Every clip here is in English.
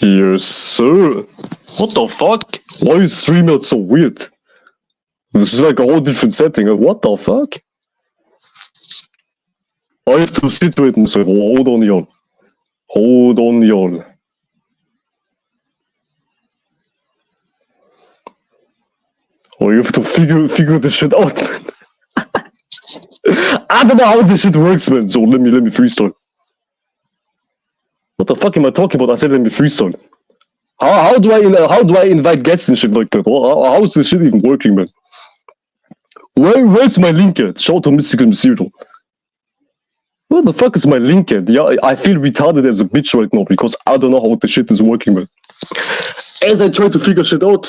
Yes, sir. What the fuck? Why is StreamYard so weird? This is like a whole different setting. What the fuck? I have to situate myself. Hold on, y'all. Hold on, y'all. Oh, you have to figure this shit out, man. I don't know how this shit works, man. So let me freestyle. What the fuck am I talking about? I said let me freestyle. How do I invite guests and shit like that? How is this shit even working, man? Where's my link at? Shout to Mystical Mysterio. Where the fuck is my link at? Yeah, I feel retarded as a bitch right now because I don't know how the shit is working, man. As I try to figure shit out,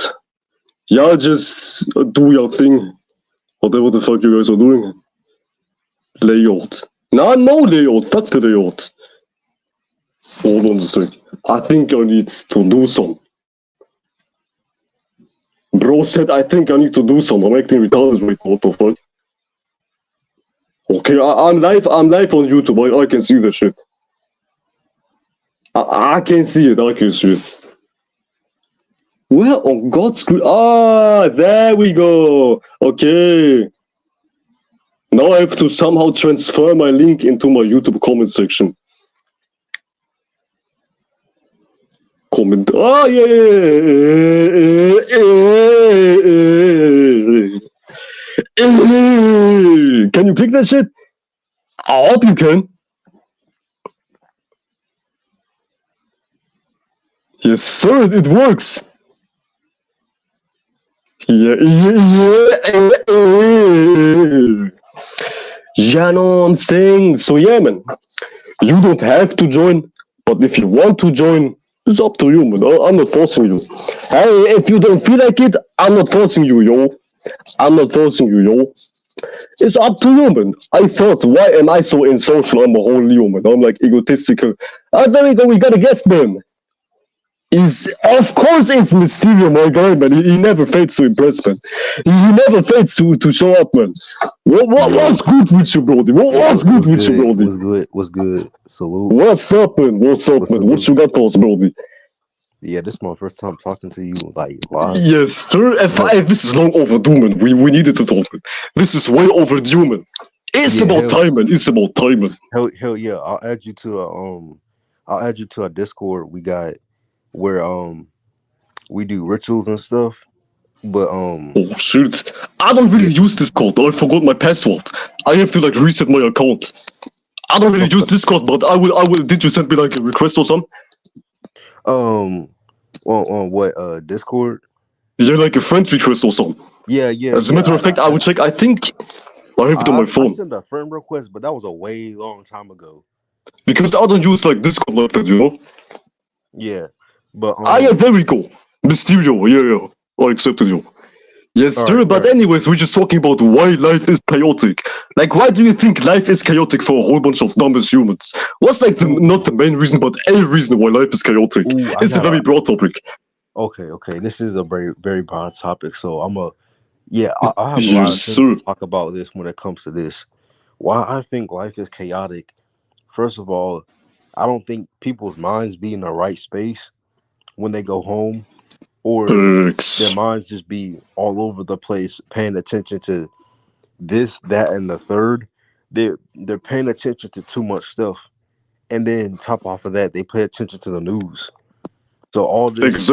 yeah, just do your thing. Whatever the fuck you guys are doing. Layout. No layout. Fuck the layout. Hold on a sec. I think I need to do some. Bro said I think I need to do some. I'm acting retarded right now. What the fuck? Okay, I'm live on YouTube. I can see the shit. I can see it. I can see it. Where on God's screen? Ah, there we go. Okay. Now I have to somehow transfer my link into my YouTube comment section. Comment. Ah, Can you click that shit? I hope you can. Yes, sir, it works. Yeah. You know what I'm saying? So yeah, man. You don't have to join, but if you want to join, it's up to you, man. I'm not forcing you. Hey, if you don't feel like it, I'm not forcing you, yo. I'm not forcing you, yo. It's up to you, man. I thought, why am I so insocial? I'm a whole Leo, man. I'm like egotistical. There we go. We got a guest, man. Of course it's Mysterio, my guy, man. He never fails to impress, man. He never fails to show up, man. What's good with you, Brody? What's good with you, Brody? What's good? Salute. What's up, man? What you got for us, Brody? Yeah, this is my first time talking to you like live. Yes, sir. This is long overdue, man. We needed to talk, man. This is way overdue, man. It's about time, man. It's about time, man. Hell yeah! I'll add you to a Discord we got where we do rituals and stuff. But oh shit! I don't really use Discord. I forgot my password. I have to like reset my account. I don't really use Discord, but I will. Did you send me like a request or something? On what Discord? Yeah, like a friend request or something. Yeah. As a matter of fact, I will check. I think I have it on my phone. I sent a friend request, but that was a way long time ago. Because I don't use like Discord like that, you know. Yeah, but yeah, there we go. Mysterio, yeah. I accepted you. Yes, sir. Right, but anyways, we're just talking about why life is chaotic. Like, why do you think life is chaotic for a whole bunch of dumbass humans? What's like not the main reason, but a reason why life is chaotic? It's a very broad topic. Okay. This is a very, very broad topic. So I have a lot of things to talk about this when it comes to this. Why I think life is chaotic. First of all, I don't think people's minds be in the right space when they go home. Or their minds just be all over the place, paying attention to this, that, and the third. They're paying attention to too much stuff, and then top off of that, they pay attention to the news. So all this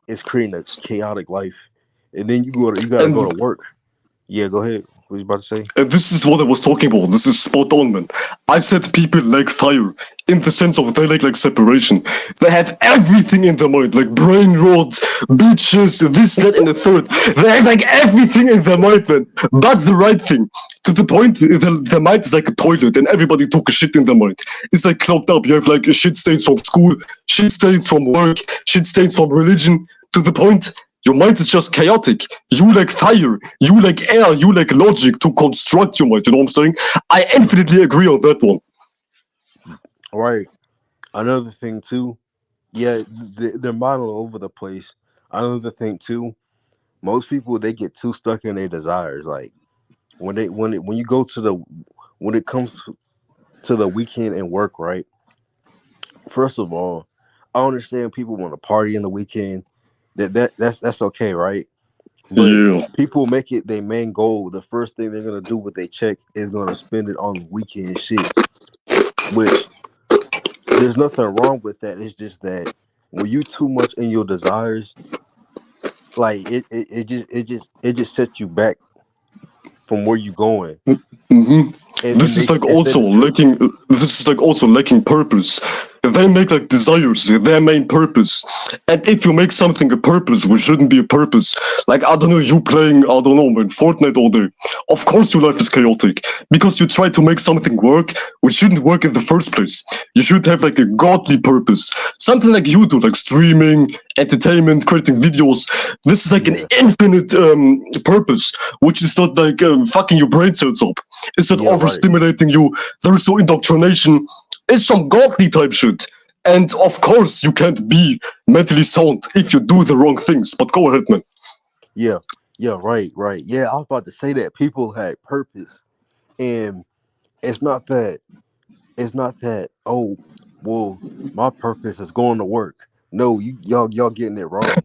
is creating a chaotic life. And then you gotta go to work. Yeah, go ahead. What you about to say? And this is what I was talking about. This is spot on, man. I said people like fire in the sense of they like separation. They have everything in their mind, like brain rods, bitches, this, that, and the third. They have like everything in their mind, man. But the right thing. To the point, the mind is like a toilet, and everybody took a shit in their mind. It's like clogged up. You have like shit stains from school, shit stains from work, shit stains from religion. To the point. Your mind is just chaotic. You like fire. You like air. You like logic to construct your mind. You know what I'm saying? I infinitely agree on that one. Right. Another thing too. Yeah, they're mind all over the place. Another thing too. Most people they get too stuck in their desires. Like when you go to when it comes to the weekend and work, right? First of all, I understand people want to party in the weekend. That's okay, right? But Yeah. people make it their main goal. The first thing they're gonna do with their check is gonna spend it on weekend shit. Which there's nothing wrong with that. It's just that when you too much in your desires, like it just sets you back from where you going. Hmm. And This they is like and said also the truth. lacking. This is like also lacking purpose. They make like desires their main purpose, and if you make something a purpose, which shouldn't be a purpose, like I don't know, you playing I don't know man Fortnite all day. Of course, your life is chaotic because you try to make something work which shouldn't work in the first place. You should have like a godly purpose, something like you do, like streaming, entertainment, creating videos. This is like an Yeah, infinite purpose, which is not like fucking your brain cells up. It's not yeah, right. overstimulating you. There is no indoctrination. It's some godly type shit. And of course, you can't be mentally sound if you do the wrong things. But go ahead, man. Yeah, yeah, right, right. Yeah, I was about to say that people had purpose, and it's not that. It's not that. Oh, well, my purpose is going to work. No, y'all getting it wrong.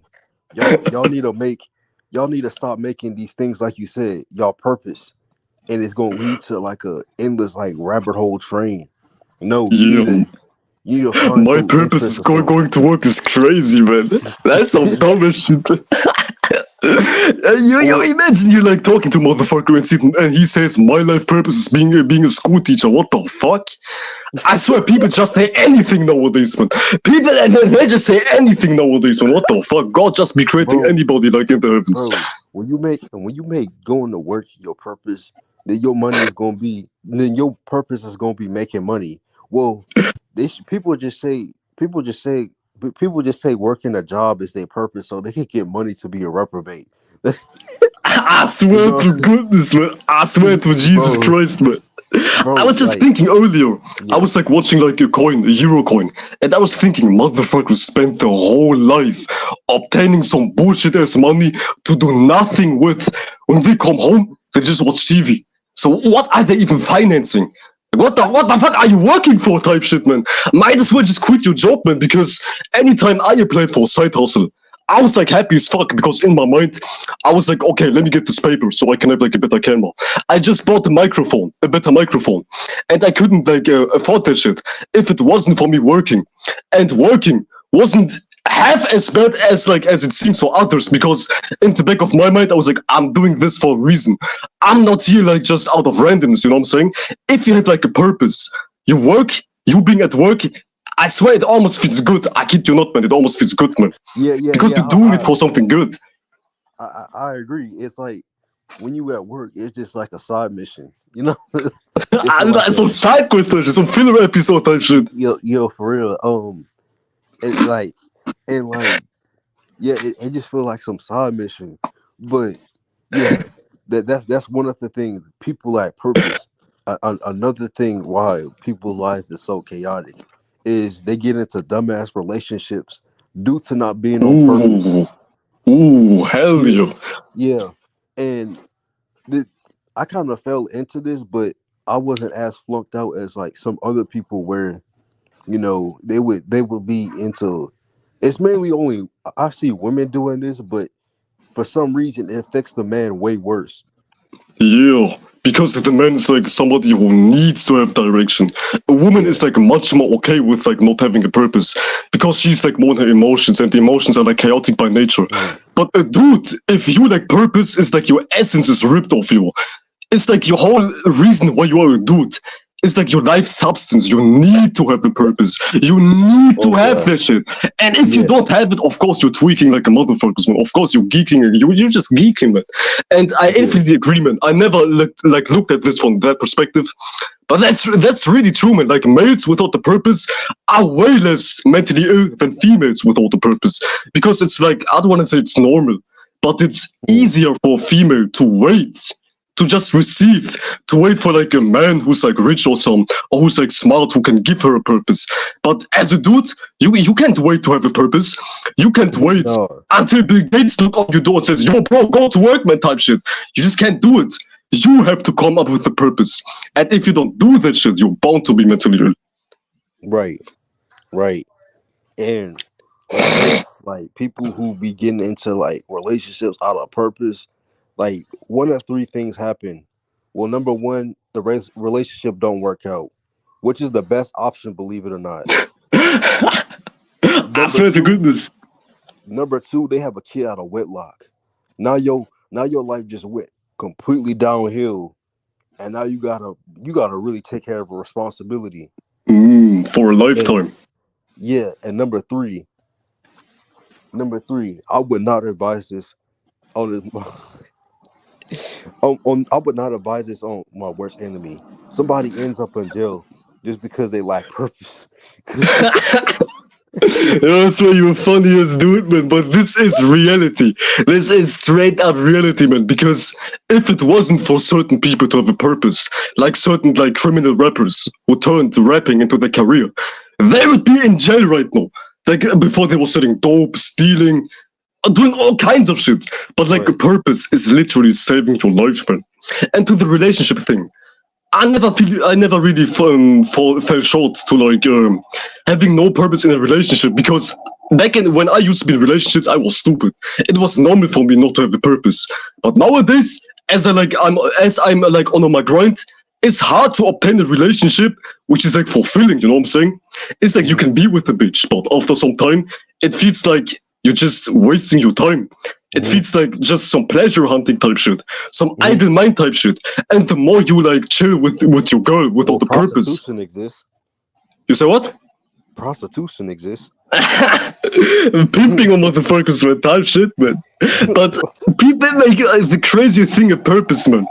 Y'all need to make. Y'all need to stop making these things like you said. Y'all purpose, and it's gonna lead to like a endless like rabbit hole train. No, Yeah, you need to find my some purpose interest is or something. going to work is crazy, man. That's some dumb shit. You Or imagine you like talking to motherfucker and he says my life purpose is being a school teacher. What the fuck? I swear, people just say anything nowadays, man. People and they just say anything nowadays, man. What the fuck? God just be creating bro, anybody like in the heavens. bro, when you make going to work your purpose, then your money is gonna be then your purpose is gonna be making money. Well, people just say working a job is their purpose so they can get money to be a reprobate. I You swear know, to goodness, man. I swear to Jesus bro, Christ, man. I bro, was just like thinking earlier. I yeah, was like watching like a coin, a euro coin, and I was thinking, motherfuckers spent their whole life obtaining some bullshit ass money to do nothing with. When they come home, they just watch TV. So what are they even financing? What the fuck are you working for? Type shit, man. Might as well just quit your job, man. Because anytime I applied for a side hustle, I was like happy as fuck because in my mind, I was like, okay, let me get this paper so I can have like a better camera. I just bought a better microphone, and I couldn't like afford that shit if it wasn't for me working, and working wasn't half as bad as like as it seems for others because in the back of my mind I was like I'm doing this for a reason. I'm not here like just out of randomness, you know what I'm saying? If you have like a purpose, you work, you being at work, I swear it almost feels good. I kid you not, man, it almost feels good, man, yeah, yeah, because yeah. you're doing it for something good. I agree. It's like when you at work, it's just like a side mission. You know, it's like Some a side quest type shit, some filler episode type shit. for real. And like yeah, it just feel like some side mission. But yeah, that's one of the things people like purpose. Another thing why people's life is so chaotic is they get into dumbass relationships due to not being on purpose. Ooh, ooh, hell Yeah, yeah. yeah, and the, I kind of fell into this, but I wasn't as flunked out as like some other people where they would be into. It's mainly only I see women doing this, but for some reason it affects the man way worse. Yeah, because the man is like somebody who needs to have direction. A woman Yeah, is like much more okay with like not having a purpose because she's like more in her emotions and the emotions are like chaotic by nature. mm, But a dude, if you like purpose, is like your essence is ripped off you. It's like your whole reason why you are a dude. It's like your life substance. You need to have the purpose. You need to oh have god, that shit. And if you yeah, don't have it, of course you're tweaking like a motherfucker, man. Of course you're geeking. You're just geeking, man. And I yeah, infinitely agree, man. I never looked at this from that perspective. But that's really true, man. Like males without the purpose are way less mentally ill than females without the purpose. Because it's like I don't want to say it's normal, but it's mm, easier for a female to wait, to just receive, to wait for like a man who's like rich or some, or who's like smart, who can give her a purpose. But as a dude, you can't wait to have a purpose. You can't wait no, until Bill Gates knock on your door and says, "Yo, bro, go to work, man," type shit. You just can't do it. You have to come up with a purpose. And if you don't do that shit, you're bound to be mentally ill. right, right, And like this, like people who be getting into like relationships out of purpose, like one of three things happen. Well, number one, the relationship don't work out, which is the best option, believe it or not. I Number swear to two, goodness. number two, they have a kid out of wedlock. Now your life just went completely downhill, and now you gotta really take care of a responsibility. For a And lifetime. yeah, and number three, I would not advise this on I would not advise this on my worst enemy. Somebody ends up in jail just because they lack purpose. That's why you're funniest dude, man. But this is reality. This is straight up reality, man. Because if it wasn't for certain people to have a purpose, like certain like criminal rappers who turned rapping into their career, they would be in jail right now. Like before they were selling dope, stealing, doing all kinds of shit. But like a Right. purpose is literally saving your life, man. And to the relationship thing, I never really fell short to like having no purpose in a relationship because back in when I used to be in relationships, I was stupid. It was normal for me not to have a purpose. But nowadays, as I'm like on my grind, it's hard to obtain a relationship which is like fulfilling. You know what I'm saying? It's like you Mhm. can be with the bitch, but after some time, it feels like you're just wasting your time. It Mhm. feels like just some pleasure hunting type shit, some Mhm. idle mind type shit. And the more you like chill with your girl Well, without a purpose, prostitution exists. you say what? Prostitution exists. Pimping on motherfuckers with type shit, man. But people make the crazy thing a purpose, man.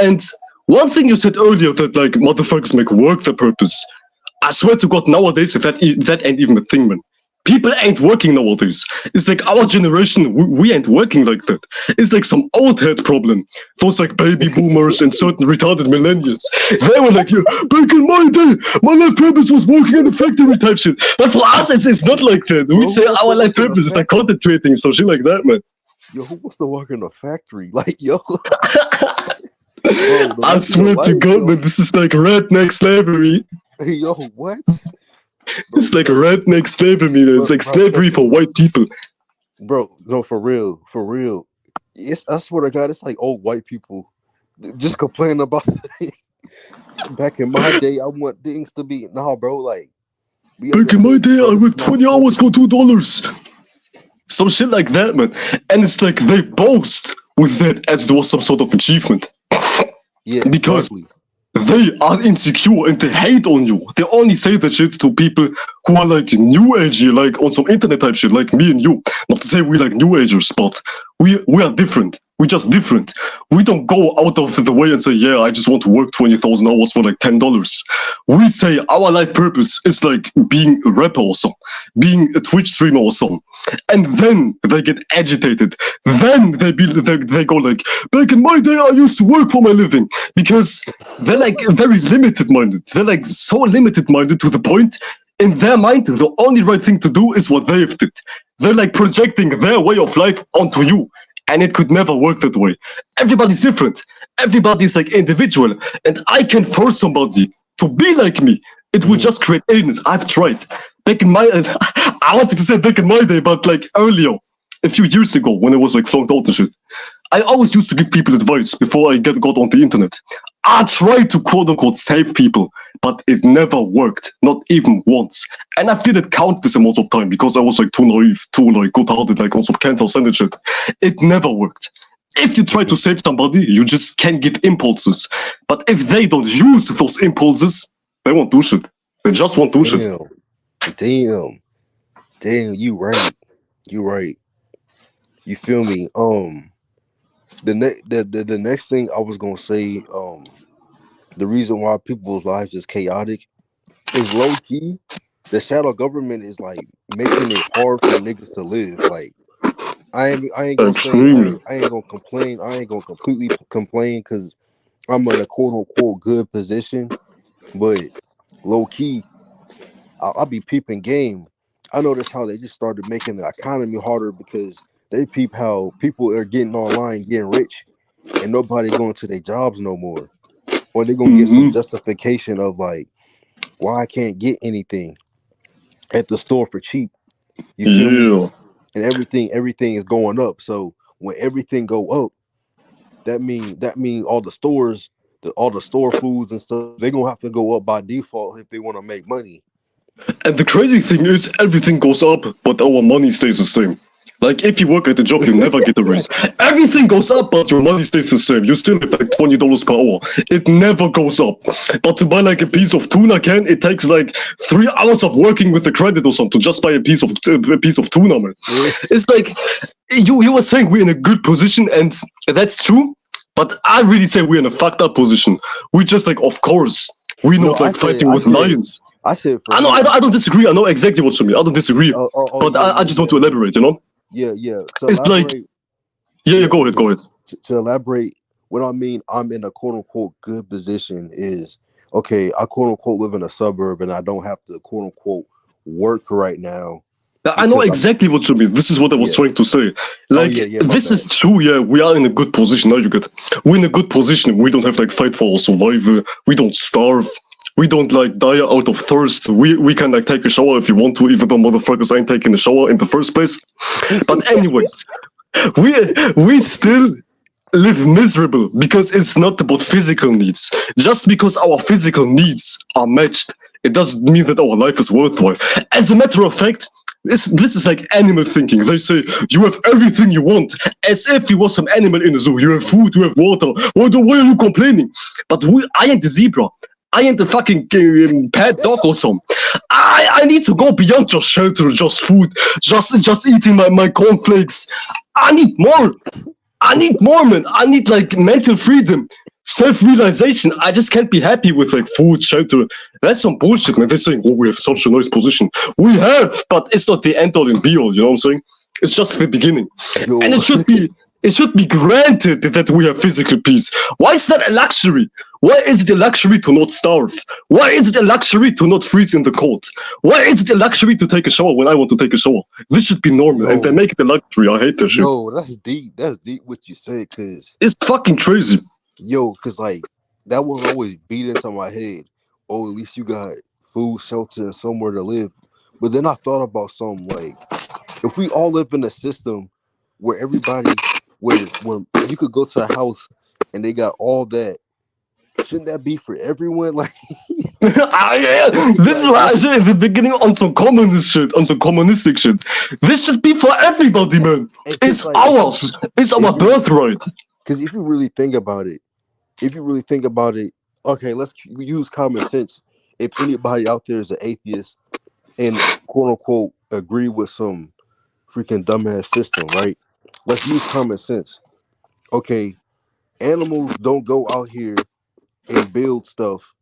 And one thing you said earlier that like motherfuckers make work the purpose. I swear to God, nowadays that ain't even a thing, man. People ain't working nowadays. It's like our generation, we ain't working like that. It's like some old head problem. Those like baby boomers and certain retarded millennials. They were like, yeah, back in my day, my life purpose was working in a factory type shit. But for us, it's not like that. We Bro, who say wants to our life work in a purpose is like factory? content creating, some shit like that, man. Yo, who wants to work in a factory? Like, yo, bro, the I rest of your swear to life, God, yo, man, this is like redneck slavery. yo, what? Bro, It's like trust me, redneck slavery, man. It's like bro, slavery trust for me, white people. bro. No, for real, for real. It's I swear to God, it's like old white people just complaining about. Back in my day, I want things to be nah, bro. Like we Back in my understood, day, bro. I This is worked not 20 hours for '70s. $2. Some shit like that, man. And it's like they boast with that as it was some sort of achievement. Yeah, Because exactly. they are insecure and they hate on you. They only say that shit to people who are like new agey, like on some internet type shit, like me and you. Not to say we like new agers, but we are different. We're just different. We don't go out of the way and say, yeah, I just want to work 20,000 hours for like $10. We say our life purpose is like being a rapper or something, being a Twitch streamer or something. And then they get agitated. Then they go like, back in my day, I used to work for my living because they're like very limited minded. They're like so limited minded to the point in their mind the only right thing to do is what they've did. They're like projecting their way of life onto you. And it could never work that way. Everybody's different. Everybody's like individual. And I can force somebody to be like me. It would Mhm. just create aliens. I've tried. Back in my I wanted to say back in my day, but like earlier, a few years ago when I was like flunked out and shit. I always used to give people advice before I got on the internet. I tried to quote unquote save people, but it never worked, not even once. And I didn't count this amount of time because I was like too naive, too like good-hearted, like on some cancer and shit. It never worked. If you try to Mhm. save somebody, you just can give impulses. But if they don't use those impulses, they won't do shit. They just won't do shit. Damn, damn, damn. You right. You right. You feel me? The next thing I was gonna say, the reason why people's lives is chaotic is low key. The shadow government is like making it hard for niggas to live. Like I ain't gonna say Extremely. I ain't gonna complain. I ain't gonna completely complain because I'm in a quote unquote good position. But low key, I'll be peeping game. I noticed how they just started making the economy harder because they peep how people are getting online, getting rich, and nobody going to their jobs no more. Or they're gonna get some Mm-hmm. justification of like why I can't get anything at the store for cheap. You feel me? Yeah. And everything is going up. So when everything go up, that mean all the store foods and stuff, they're gonna have to go up by default if they want to make money. And the crazy thing is, everything goes up, but our money stays the same. Like, if you work at a job, you never get a raise. Everything goes up, but your money stays the same. You still have like $20 per hour. It never goes up. But to buy like a piece of tuna can, it takes like 3 hours of working with the credit or something to just buy a piece of tuna, man. It's like you were saying we're in a good position, and that's true. But I really say we're in a fucked up position. We just like, of course, we're No, not like fighting with lions. I said for I know, him. I don't disagree. I know exactly what you mean. I don't disagree, but Yeah, I yeah, just want to yeah, elaborate. You know, yeah. To it's like, elaborate, yeah, yeah, go ahead, go ahead. to elaborate, what I mean, I'm in a quote unquote good position is okay. I quote unquote live in a suburb, and I don't have to quote unquote work right now I know because I'm exactly what you mean. This is what I was yeah. trying to say. Oh Like, yeah, yeah. My this is bad. true. Yeah, we are in a good position. Now you get, we're in a good position. We don't have like fight for our survival. We don't starve. We don't like die out of thirst. We can like take a shower if you want to, even though motherfuckers ain't taking a shower in the first place. But anyways, we we still live miserable because it's not about physical needs. Just because our physical needs are matched, it doesn't mean that our life is worthwhile. As a matter of fact, this is like animal thinking. They say you have everything you want, as if you was some animal in a zoo. You have food, you have water. Why are you complaining? But I ain't a zebra. I ain't a fucking pet dog or something. I need to go beyond just shelter, just food, just eating my cornflakes. I need more. I need more, man. I need like mental freedom, self-realization. I just can't be happy with like food, shelter. That's some bullshit, man. They're saying, "Oh, we have such a nice position." We have, but it's not the end all and be all. You know what I'm saying? It's just the beginning, and Yo, it should be. It should be granted that we have physical peace. Why is that a luxury? Why is it a luxury to not starve? Why is it a luxury to not freeze in the cold? Why is it a luxury to take a shower when I want to take a shower? This should be normal, and they yo, make it a luxury. I hate that shit. yo. That's deep. That's deep what you said, cause It's fucking crazy. cause like that was always beat into my head. Oh, at least you got food, shelter, and somewhere to live. But then I thought about something like if we all live in a system where everybody, where when you could go to a house and they got all that, shouldn't that be for everyone? Like, This is like why what? I said at the beginning on some communist shit, on some communistic shit. This should be for everybody, man. Because It's like ours. It's our if you birthright. because if you really think about it, okay, let's use common sense. If anybody out there is an atheist and quote unquote agree with some freaking dumbass system, right? Let's use common sense. Okay, animals don't go out here and build stuff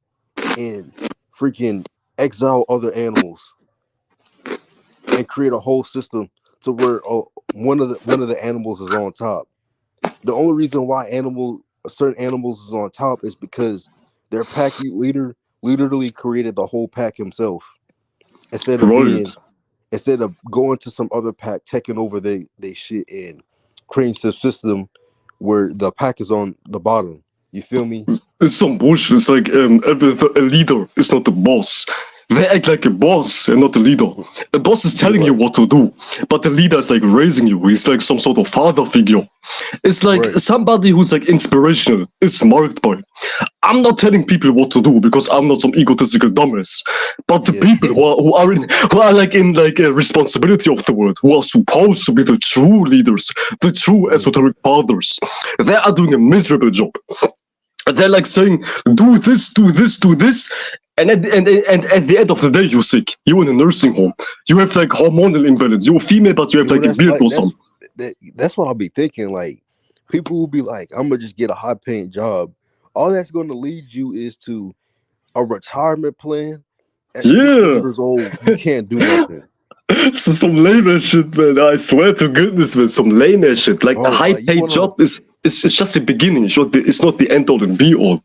and freaking exile other animals and create a whole system to where one of the animals is on top. The only reason why certain animals is on top is because their leader literally created the whole pack himself instead of Right. being instead of going to some other pack taking over they shit and creating some system where the pack is on the bottom. You feel me? It's some bullshit. It's like a leader is not the boss. They act like a boss and not a leader. A boss is Yeah, telling you like what to do, but the leader is like raising you. He's like some sort of father figure. It's like right. somebody who's like inspirational, is marked by. I'm not telling people what to do because I'm not some egotistical dumbass. But the Yeah. people who are like in like a responsibility of the world, who are supposed to be the true leaders, the true Mm. esoteric fathers, they are doing a miserable job. They're like saying, do this, do this, do this. And at the end of the day, you're sick. You're in a nursing home. You have like hormonal imbalance. You're female, but you have Well, like a that's beard like or something. that's what I'll be thinking. Like people will be like, I'm gonna just get a high paying job. All that's gonna lead you is to a retirement plan at 60 Yeah. years old. You can't do nothing. So some lame ass shit, man. I swear to goodness, man. Some lame ass shit. Like a Bro, high like you paid wanna job is it's just a beginning. It's not the end all and be all.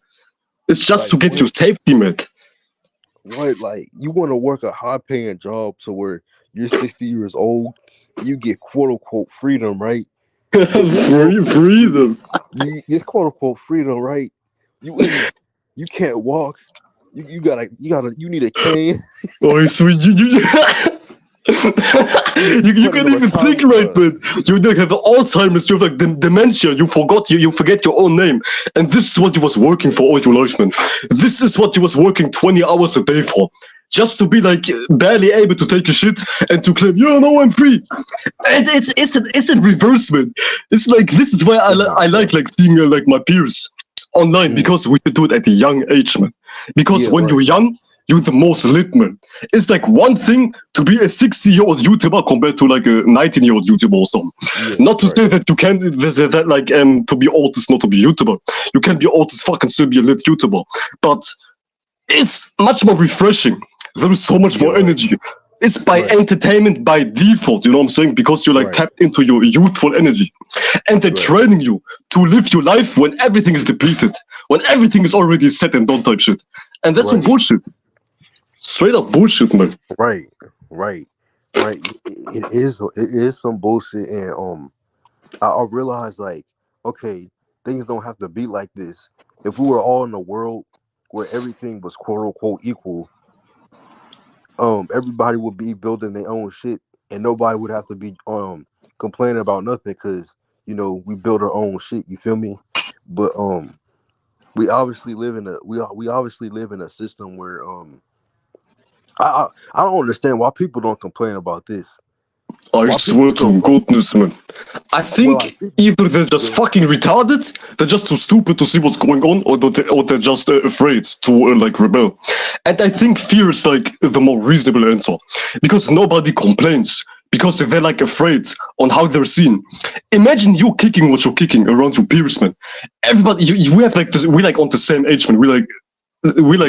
It's just like to get you what safety net. like you wanna work a high paying job to where you're 60 years old, you get quote unquote freedom, right? But this quote Free unquote freedom, freedom. this quote unquote freedom, right? You can't walk. You need a cane. Oh, sweet. You you put it can't in a even think time, right, man. You like have Alzheimer's, you have like dementia, you forget your own name. And this is what you was working for all your life, man. This is what you was working 20 hours a day for. Just to be like barely able to take a shit and to claim, yeah, no, I'm free. And it's in reverse, man. It's like this is why it's I not, like bro. seeing like my peers online Mm. because we should do it at a young age, man. Because Yeah, when you're right. young, you're the most lit, man. It's like one thing to be a 60-year-old YouTuber compared to like a 19-year-old YouTuber or something. Yeah, Not to right. say that you can that like to be old is not to be YouTuber. You can be old as fuck and still be a lit YouTuber. But it's much more refreshing. There is so much Yeah, more right. energy. It's by Right. entertainment by default, you know what I'm saying? Because you're like Right. tapped into your youthful energy. And they're Right. training you to live your life when everything is depleted, when everything is already set and done type shit. And that's some Right. bullshit. Straight up bullshit, man. Right. Right. Right. It is some bullshit, and I realized like, okay, things don't have to be like this. If we were all in a world where everything was quote unquote equal, everybody would be building their own shit, and nobody would have to be complaining about nothing because we build our own shit. You feel me? But we obviously live in a system where I don't understand why people don't complain about this. I Why people swear still to vote? goodness, man. I Well, like think people, either they're just go fucking retarded, they're just too stupid to see what's going on, or they're just afraid to like rebel. And I think fear is like the more reasonable answer because nobody complains because they're like afraid on how they're seen. Imagine you kicking what you're kicking around your peers, man. Everybody, we have like this. We like on the same age, man. We like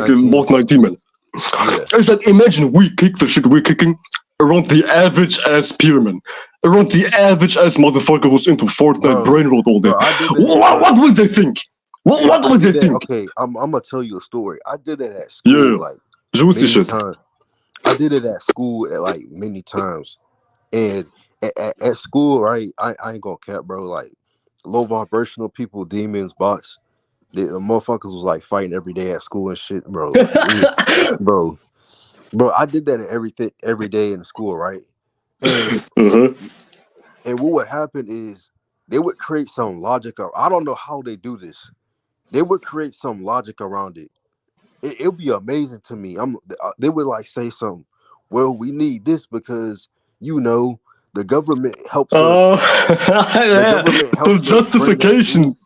19. both 19, man. Yeah. It's like imagine we kick the shit we're kicking around the average ass peerman, around the average ass motherfucker who's into Fortnite Bro, brain rot all day. bro, I did that. What would they think? Bro, What I would did they that. think? Okay, I'm gonna tell you a story. I did that at Yeah, school like juicy many shit. times. I did it at school at like many times, and at school, right? I ain't gonna cap, bro. Like low vibrational people, demons, bots. The motherfuckers was like fighting every day at school and shit, bro. Like, bro, I did that at every day in school, right? And Uh-huh. and what would happen is they would create some logic. I don't know how they do this. They would create some logic around it. It'll be amazing to me. They would like say something. Well, we need this because the government helps us. Uh, The yeah, government some helps us bring us food. justification.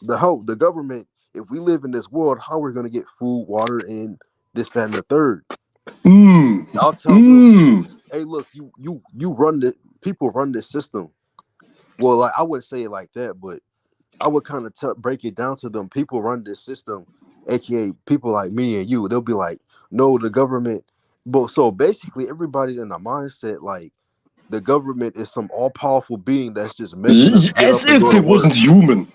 The government. If we live in this world, how we're gonna get food, water, and this, that, and the third. Mm, I'll tell them, mm. hey, look, you run the people run this system. Well, like I wouldn't say it like that, but I would kind of break it down to them. People run this system, aka people like me and you. They'll be like, no, the government. But so basically, everybody's in a mindset like the government is some all powerful being that's just making us get As up and if go they to work. wasn't human.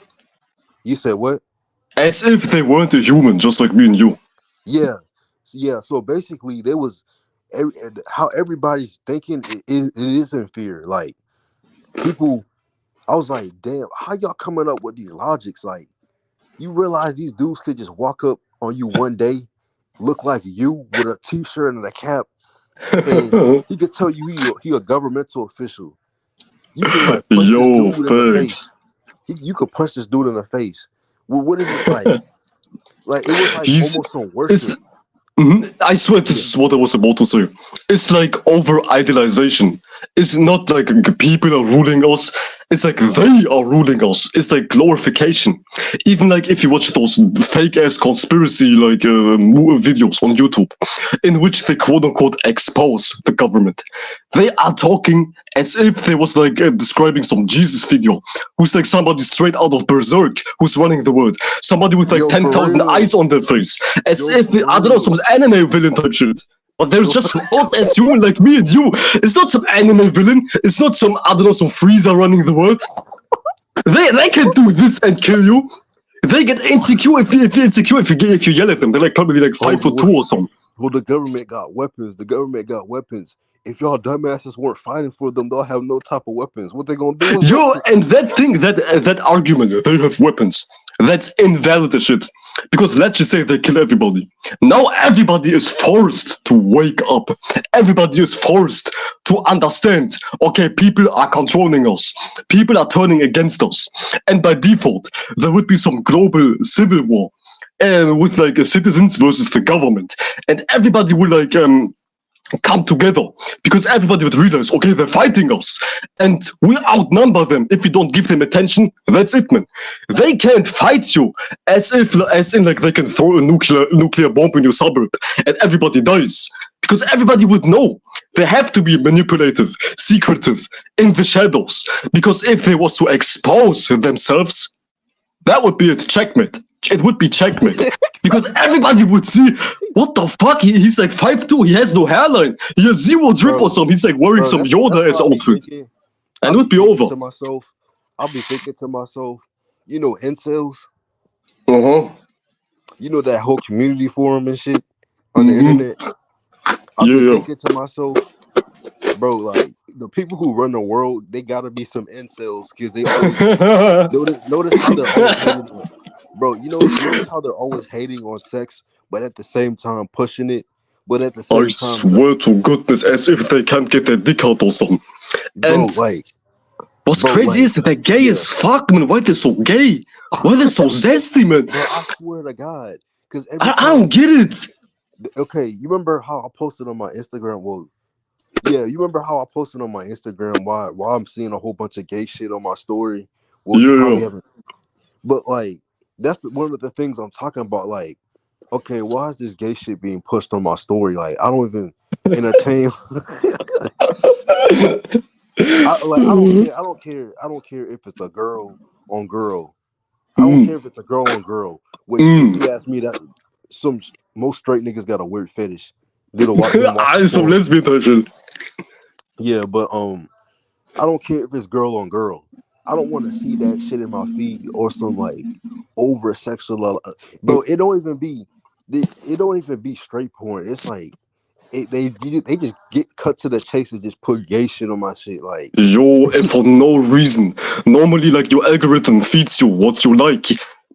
You said what? As if they weren't a human, just like me and you. Yeah, yeah. So basically, there was how everybody's thinking. It is in fear. Like people, I was like, damn, how y'all coming up with these logics? Like, you realize these dudes could just walk up on you one day, look like you with a t-shirt and a cap, and he could tell you he a governmental official. You could like punch this Yo, dude in the thanks. face. You could punch this dude in the face. Well, what is it like? Like it was like He's almost some it's worship. I swear Yeah. this is what I was about to say. It's like over idealization. It's not like people are ruling us. It's like they are ruling us. It's like glorification. Even like if you watch those fake ass conspiracy like videos on YouTube, in which they quote unquote expose the government, they are talking as if they was like describing some Jesus figure who's like somebody straight out of Berserk who's running the world. Somebody with like Yo, for 10,000 real. eyes on their face, as Yo, if for I don't know some real. anime villain type shit. But there's Yo, just an odd ass human like me and you. It's not some anime villain. It's not some I don't know some Frieza running the world. They can do this and kill you. They get insecure if you're insecure if you yell at them. They're like probably like oh, 5'2" or something. well, the government got weapons. The government got weapons. If y'all dumbasses weren't fighting for them, they'll have no type of weapons. What they gonna do with Yo, weapons? and that thing, that argument, they have weapons. That's invalid as shit. Because let's just say they kill everybody. Now everybody is forced to wake up. Everybody is forced to understand, okay, people are controlling us, people are turning against us, and by default, there would be some global civil war with like citizens versus the government, and everybody will like come together because everybody would realize, okay, they're fighting us and we outnumber them. If we don't give them attention, that's it, man. They can't fight you as in like they can throw a nuclear bomb in your suburb and everybody dies, because everybody would know. They have to be manipulative, secretive, in the shadows, because if they was to expose themselves, that would be it. Checkmate. It would be checkmate. Because everybody would see, what the fuck? He's like 5'2", he has no hairline. He has zero drip or something. He's like wearing some Yoda as outfit. And it would be over. I'll be thinking to myself, you know, incels? Uh-huh. You know that whole community forum and shit on the internet? I'll be thinking to myself, bro, like, the people who run the world, they gotta be some incels, because they always notice how they're always hating on, bro. Notice how they're always hating on sex, but at the same time pushing it. But at the same time, swear to goodness, as if they can't get their dick out or something. Bro, and like, what's crazy is that they're gay as fuck, man. Why they so gay? Why they so zesty, man? Bro, I swear to God, because I don't get it. Okay, you remember how I posted on my Instagram? Well, yeah, you remember how I posted on my Instagram why I'm seeing a whole bunch of gay shit on my story? Well, you probably haven't. But like, that's one of the things I'm talking about. Like, okay, why is this gay shit being pushed on my story? Like, I don't even entertain. I don't care if it's a girl on girl. I don't care if it's a girl on girl. Which, if you ask me, that most straight niggas got a weird fetish. Some lesbian version. Yeah, but I don't care if it's girl on girl. I don't want to see that shit in my feed or some like over sexual. Bro, it don't even be straight porn. It's like they just get cut to the chase and just put gay shit on my shit. Like, yo, and for no reason. Normally, like, your algorithm feeds you what you like,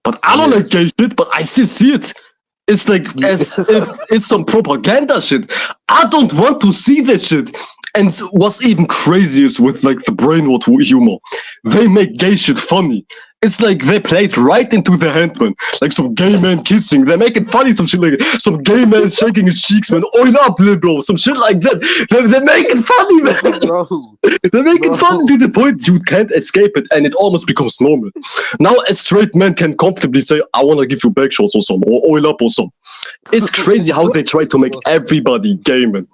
but I don't like gay shit, but I still see it. It's like as if it's some propaganda shit. I don't want to see that shit. And what's even crazy is with like the brainwashed humor, they make gay shit funny. It's like they played right into their hand, man. Like some gay man kissing, they make it funny, some shit like some gay man shaking his cheeks, man. Oil up, little bro, some shit like that. They make it funny, man. Bro, they make it funny to the point you can't escape it, and it almost becomes normal. Now a straight man can comfortably say, I want to give you back shots or something, or oil up or something. It's crazy how they try to make everybody gay, man.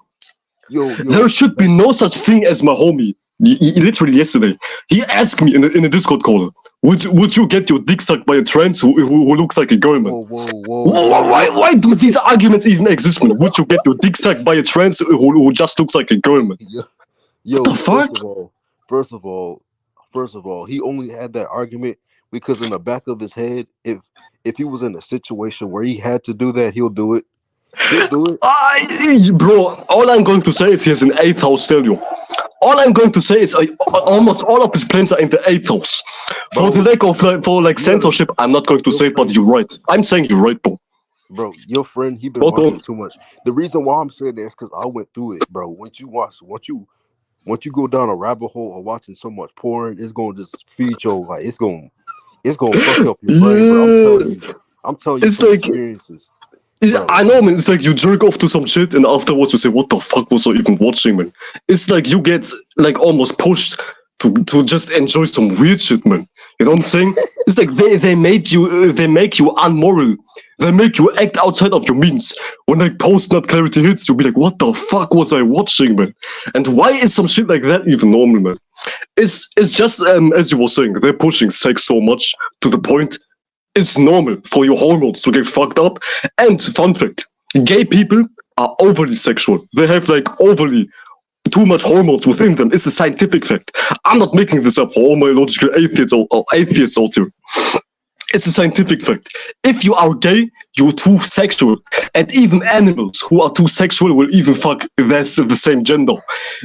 There should be no such thing as my homie. Literally yesterday, he asked me in a Discord call, would you get your dick sucked by a trans who looks like a girl, man? Why do these arguments even exist, man? Would you get your dick sucked by a trans who just looks like a girl, man? Yo, what the fuck? First of all, he only had that argument because in the back of his head, if he was in a situation where he had to do that, he'll do it. He'll do it. Bro, all I'm going to say is he has an 8th house stereo. All I'm going to say is almost all of his planes are in the 8th house. For the lack of censorship, I'm not going to say it, but you're right. I'm saying you're right, bro. Bro, your friend, he been watching too much. The reason why I'm saying that is because I went through it, bro. Once you go down a rabbit hole of watching so much porn, it's gonna just feed your like it's gonna fuck up your brain, bro. I'm telling you, it's like experiences. Yeah, I know, man. It's like you jerk off to some shit, and afterwards you say, "What the fuck was I even watching, man?" It's like you get like almost pushed to just enjoy some weird shit, man. You know what I'm saying? It's like they make you unmoral. They make you act outside of your means. When like post-nut clarity hits, you'll be like, "What the fuck was I watching, man?" And why is some shit like that even normal, man? It's just as you were saying, they're pushing sex so much to the point. It's normal for your hormones to get fucked up. And fun fact, gay people are overly sexual. They have like overly too much hormones within them. It's a scientific fact. I'm not making this up for all my logical atheists or atheists out here. It's a scientific fact. If you are gay, you're too sexual. And even animals who are too sexual will even fuck the same gender.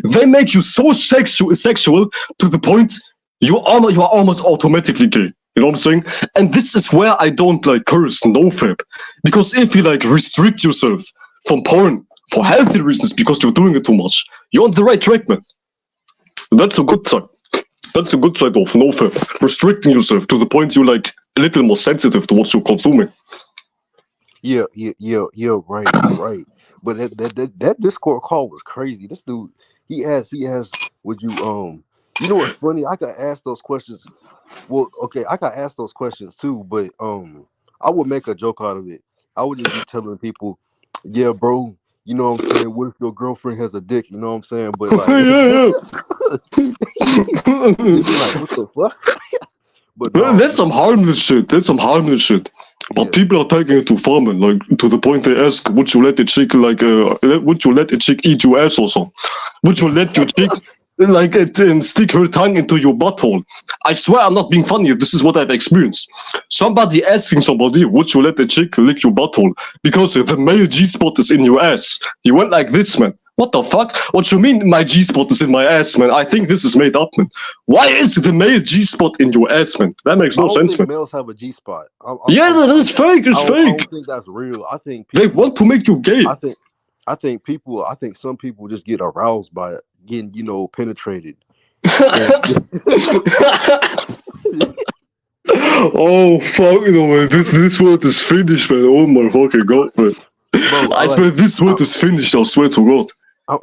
They make you so sexual to the point you are almost automatically gay. You know what I'm saying? And this is where I don't like curse NoFap. Because if you like restrict yourself from porn for healthy reasons because you're doing it too much. You're on the right track, man. That's a good side. That's the good side of no fair. Restricting yourself to the point you're like a little more sensitive to what you're consuming. Yeah, right. But that Discord call was crazy. This dude, he has. Would you You know what's funny? I got asked those questions. Well, okay, I got asked those questions too, but I would make a joke out of it. I would just be telling people, "Yeah, bro, you know what I'm saying? What if your girlfriend has a dick? You know what I'm saying?" But like, Yeah, they'd be like, "What the fuck?" But well, no, that's some harmless shit. That's some harmless shit. yeah, But people are taking it too far, man. Like to the point they ask, would you let a chick would you let a chick eat your ass or so? Would you let your chick stick her tongue into your butthole? I swear I'm not being funny. This is what I've experienced. Somebody asking somebody, would you let a chick lick your butthole because the male G spot is in your ass? You went like this, man. What the fuck? What you mean my G spot is in my ass, man? I think this is made up, man. Why is the male G spot in your ass, man? That makes I no don't sense, think man. males have a G spot. Yeah, that's fake. It's I fake. don't think that's real. I think They people. want to make you gay. I think people. I think some people just get aroused by getting, penetrated. And Oh fuck, man. This word is finished, man. Oh my fucking god, man. bro, I swear this I, word is finished. I swear to God.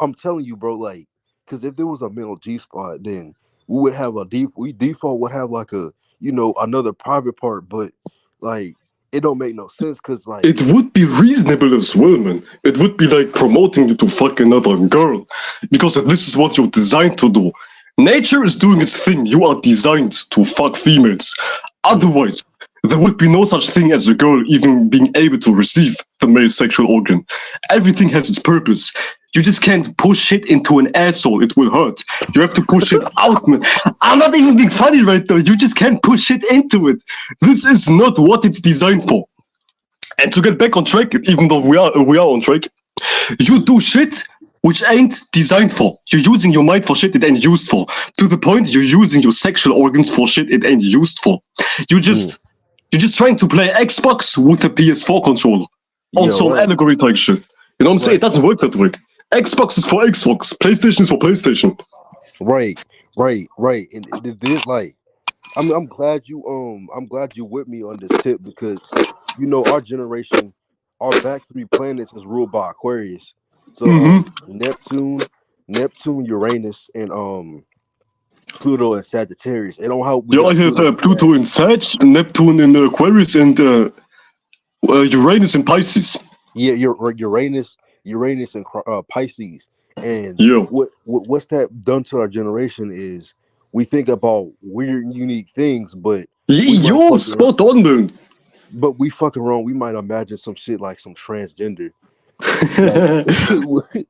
I'm telling you, bro. Like, because if there was a male G spot, then we would have we default would have like another private part, but like it don't make no sense because like It would be reasonable as well, man. It would be like promoting you to fuck another girl. Because this is what you're designed to do. Nature is doing its thing. You are designed to fuck females. Otherwise, there would be no such thing as a girl even being able to receive the male sexual organ. Everything has its purpose. You just can't push it into an asshole. It will hurt. You have to push it out, man. I'm not even being funny right now. You just can't push it into it. This is not what it's designed for. And to get back on track, even though we are on track, you do shit which ain't designed for. You're using your mind for shit it ain't used for. To the point you're using your sexual organs for shit it ain't used for. You just you're just trying to play Xbox with a PS4 controller. On yeah, some right, allegory type shit. You know what I'm saying? It right, doesn't work that way. Xbox is for Xbox, PlayStation is for PlayStation. right. And this like I'm glad you with me on this tip because our generation, our back three planets is ruled by Aquarius. So Mm-hmm. Neptune, Uranus, and Pluto and Sagittarius. And on how we Yeah, I got have Pluto and Pluto Sag. in Sag, Neptune in Aquarius, and Uranus in Pisces. Yeah, Uranus and Pisces. And Yeah. what's that done to our generation is we think about weird, unique things, but we might Yo, fucking spot on, man. but we fucking wrong. We might imagine some shit like some transgender. Like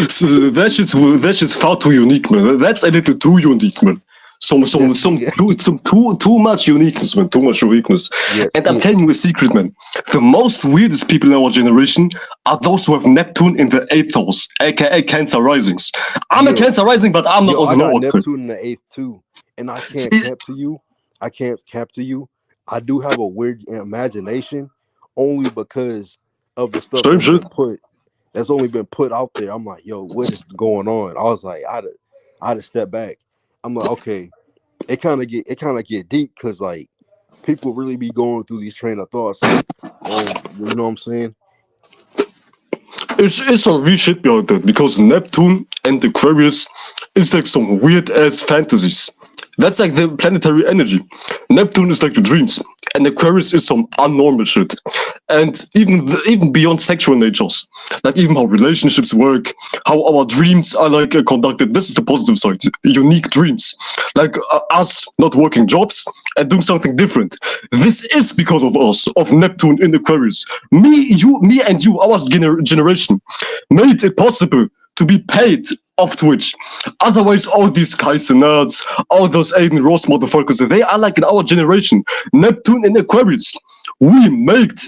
So that shit's far too unique, man. That's a little too unique, man. that's yeah, Some too much uniqueness, man. Too much uniqueness. yeah, And I'm telling you a secret, man. The most weirdest people in our generation are those who have Neptune in the eighth house, aka Cancer risings. I'm a yeah. Cancer rising, but I'm not Yo, on I the got lower octave. Neptune in the eighth too, and I can't See, cap to you. I can't cap to you. I do have a weird imagination, only because of the stuff same shit. that's only been put out there. I'm like, yo, what is going on? I was like, I had to step back. I'm like, okay, it kind of get deep because like people really be going through these train of thoughts. You know what I'm saying? It's some real shit behind that because Neptune and Aquarius is like some weird ass fantasies. That's like the planetary energy. Neptune is like the dreams, and Aquarius is some unnormal shit. And even beyond sexual natures, like even how relationships work, how our dreams are like conducted. This is the positive side. Unique dreams, like us not working jobs and doing something different. This is because of us, of Neptune in Aquarius. Me and you, our generation, made it possible to be paid off Twitch. Otherwise, all these guys and nerds, all those Aiden Ross motherfuckers, they are like in our generation. Neptune and Aquarius. We made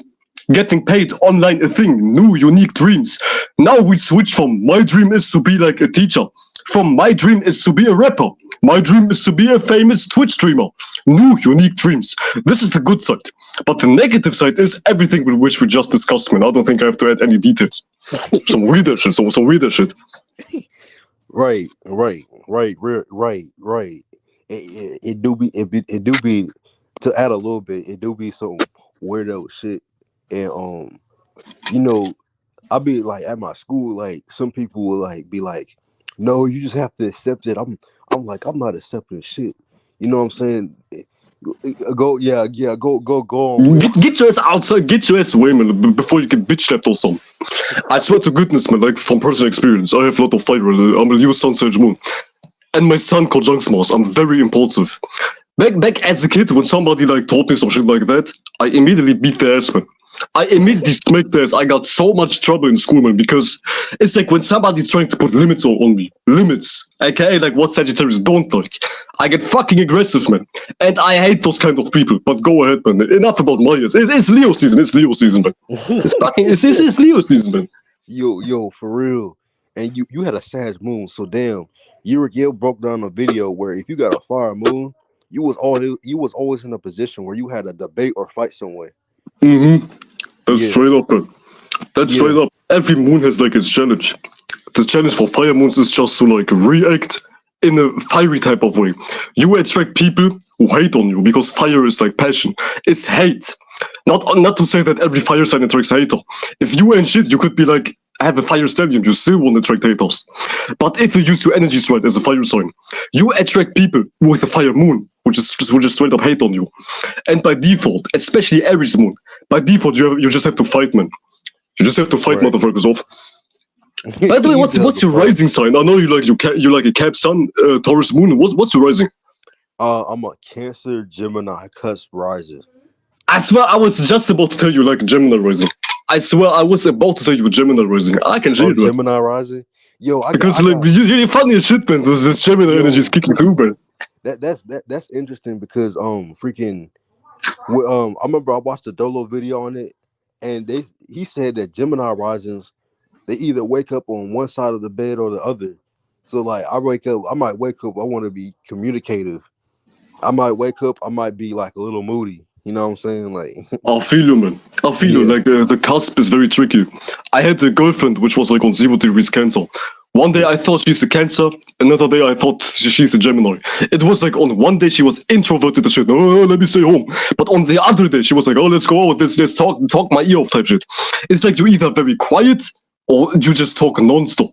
getting paid online a thing, new unique dreams. Now we switch from my dream is to be like a teacher, from my dream is to be a rapper. My dream is to be a famous Twitch streamer. New, unique dreams. This is the good side. But the negative side is everything with which we just discussed, man. I don't think I have to add any details. Some weirder shit, some weirder shit. Right. It do be it do be to add a little bit. It do be some weirdo shit, and you know, I be like at my school, like some people will like be like, "No, you just have to accept it." I'm like, I'm not accepting shit. You know what I'm saying? Go, go on with. Get your ass outside, get your ass away, man, before you get bitch slapped or something. I swear to goodness, man, like from personal experience, I have a lot of fight. I'm a use Sun Sage Moon. And my son conjuncts Mars. I'm very impulsive. Back as a kid, when somebody like taught me some shit like that, I immediately beat their ass, man. I immediately smacked their ass. I got so much trouble in school, man, because it's like when somebody's trying to put limits on me. Limits. Okay, like what Sagittarius don't like. I get fucking aggressive, man. And I hate those kind of people. But go ahead, man. Enough about my ass. It's Leo season. It's Leo season, man. It's Leo season, man. Yo, for real. And you had a Sag moon, so damn, you broke down a video where if you got a fire moon, you was always in a position where you had a debate or fight somewhere. Mm-hmm. That's straight up, man. That's straight up. Every moon has like its challenge. The challenge for fire moons is just to like react in a fiery type of way. You attract people who hate on you because fire is like passion. It's hate. Not to say that every fire sign attracts hater. If you ain't shit, you could be like have a fire stallion, you still won't attract haters. But if you use your energy right as a fire sign, you attract people with a fire moon, which is straight up hate on you. And by default, especially Aries moon, by default you just have to fight, man. You just have to fight motherfuckers off. By the way, what's your rising sign? I know you like a Cap Sun, Taurus moon. What's your rising? I'm a Cancer Gemini cusp rising. I swear I was just about to tell you like Gemini rising. I swear I was about to say you Gemini rising. I can see it. Gemini rising. Yo, you're funny as shit, man. This Gemini energy is kicking through, man. That's interesting because I remember I watched a Dolo video on it, and he said that Gemini risings, they either wake up on one side of the bed or the other. So like I might wake up, I want to be communicative. I might wake up, I might be like a little moody. You know what I'm saying? Like I feel you, man. I feel you. Like the cusp is very tricky. I had a girlfriend which was like on 0 degrees Cancer. One day I thought she's a Cancer, another day I thought she's a Gemini. It was like on one day she was introverted as shit. Oh, let me stay home. But on the other day she was like, oh, let's go out, let's talk my ear off type shit. It's like you either very quiet or you just talk non-stop.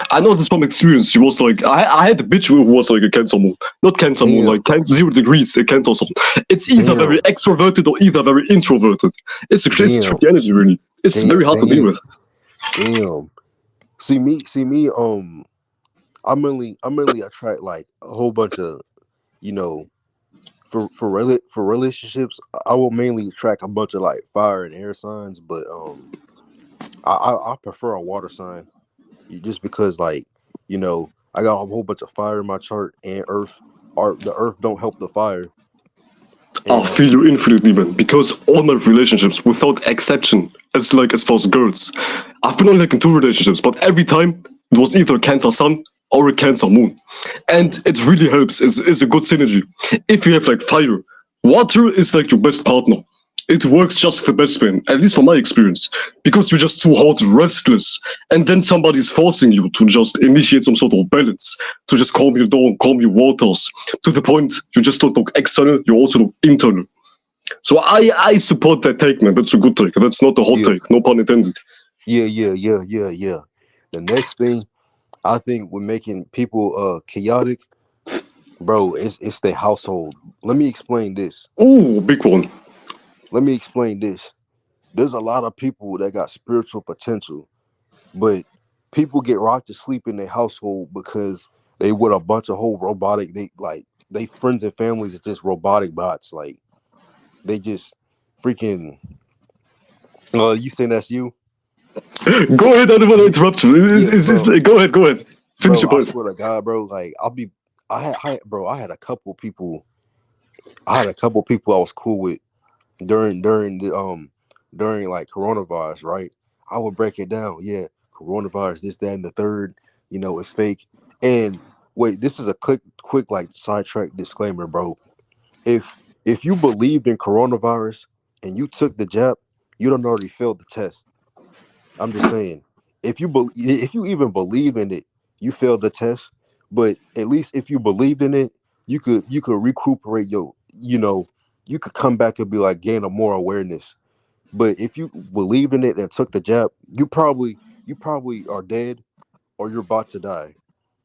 I know this from experience. She was like, I had a bitch who was like a Cancer moon. Not Cancer moon, like 0 degrees, a Cancer something. It's either very extroverted or either very introverted. It's tricky energy, really. It's very hard to deal with. Damn. See me. I mainly attract like a whole bunch of, for relationships. I will mainly attract a bunch of like fire and air signs, but I prefer a water sign, just because like I got a whole bunch of fire in my chart and earth. The earth don't help the fire. I feel you infinitely, man, because all my relationships, without exception, as far as girls, I've been on like in 2 relationships, but every time it was either a Cancer sun or a Cancer moon. And it really helps. It's a good synergy. If you have like fire, water is like your best partner. It works just the best, man, at least from my experience, because you're just too hot, restless, and then somebody's forcing you to just initiate some sort of balance, to just calm you down, calm your waters, to the point you just don't look external, you also look internal. So I support that take, man. That's a good take. That's not a hot take, no pun intended. Yeah. The next thing I think we're making people chaotic, bro, it's their household. Let me explain this. Ooh, big one. Let me explain this. There's a lot of people that got spiritual potential, but people get rocked to sleep in their household because they with a bunch of whole robotic. They friends and families are just robotic bots. Like they just freaking. You saying that's you? Go ahead. I don't want to interrupt you. Go ahead. Finish your point. I swear to God, bro. Like I had a couple people. I had a couple people I was cool with during like coronavirus, right? I would break it down. Coronavirus, this, that, and the third, it's fake. And wait, this is a quick quick like sidetrack disclaimer, bro. If if you believed in coronavirus and you took the jab, you don't already failed the test. I'm just saying, if you even believe in it, you failed the test. But at least if you believed in it, you could recuperate your, you could come back and be like gain a more awareness. But if you believe in it and took the jab, you probably are dead or you're about to die.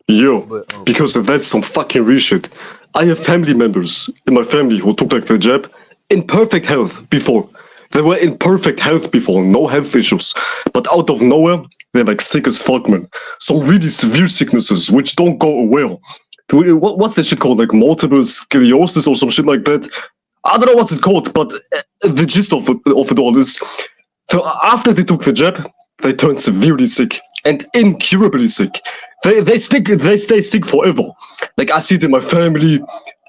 Yo, But because that's some fucking real shit. I have family members in my family who took like the jab in perfect health before. They were in perfect health before, no health issues. But out of nowhere, they're like sick as fuck, man. Some really severe sicknesses which don't go away. What's that shit called? Like multiple sclerosis or some shit like that. I don't know what's it called, but the gist of it all is so after they took the jab, they turned severely sick and incurably sick. They stay sick forever. Like I see it in my family,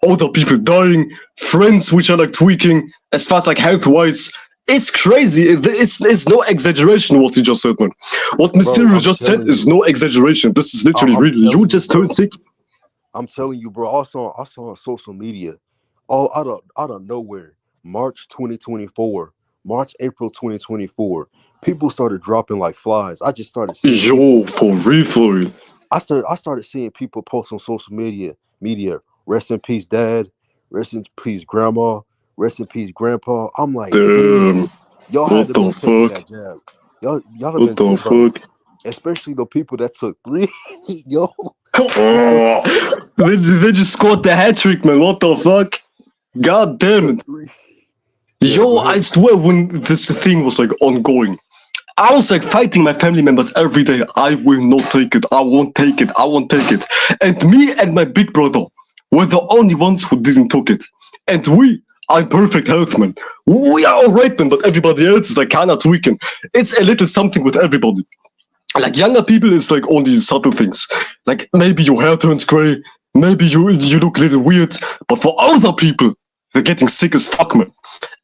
older people dying, friends which are like tweaking as far as like health wise. It's crazy. It's no exaggeration what he just said, man. What bro, Mysterio I'm just said telling is you, no exaggeration. This is I, literally I'm real. You telling you, just turned bro. sick. I'm telling you, bro. I saw on social media, all out of nowhere, April 2024. People started dropping like flies. I just started seeing Yo, people. for real, for real. I started seeing people post on social media. Rest in peace, dad. Rest in peace, grandma. Rest in peace, grandpa. I'm like, damn, Damn. y'all had What to the been taking fuck? that jab. Y'all have What been the took, bro. fuck? Especially the people that took three. Yo, the Oh, folks they just scored the hat trick, man. What the fuck? God damn took it. three. Yeah, Yo, go I ahead. swear when this thing was like ongoing, I was like fighting my family members every day. I will not take it. I won't take it. I won't take it. And me and my big brother were the only ones who didn't take it. And we are in perfect health, man. We are alright, man, but everybody else is like kind of tweaking. It's a little something with everybody. Like younger people, it's like only subtle things. Like maybe your hair turns gray, maybe you look a little weird. But for older people, they're getting sick as fuck, man.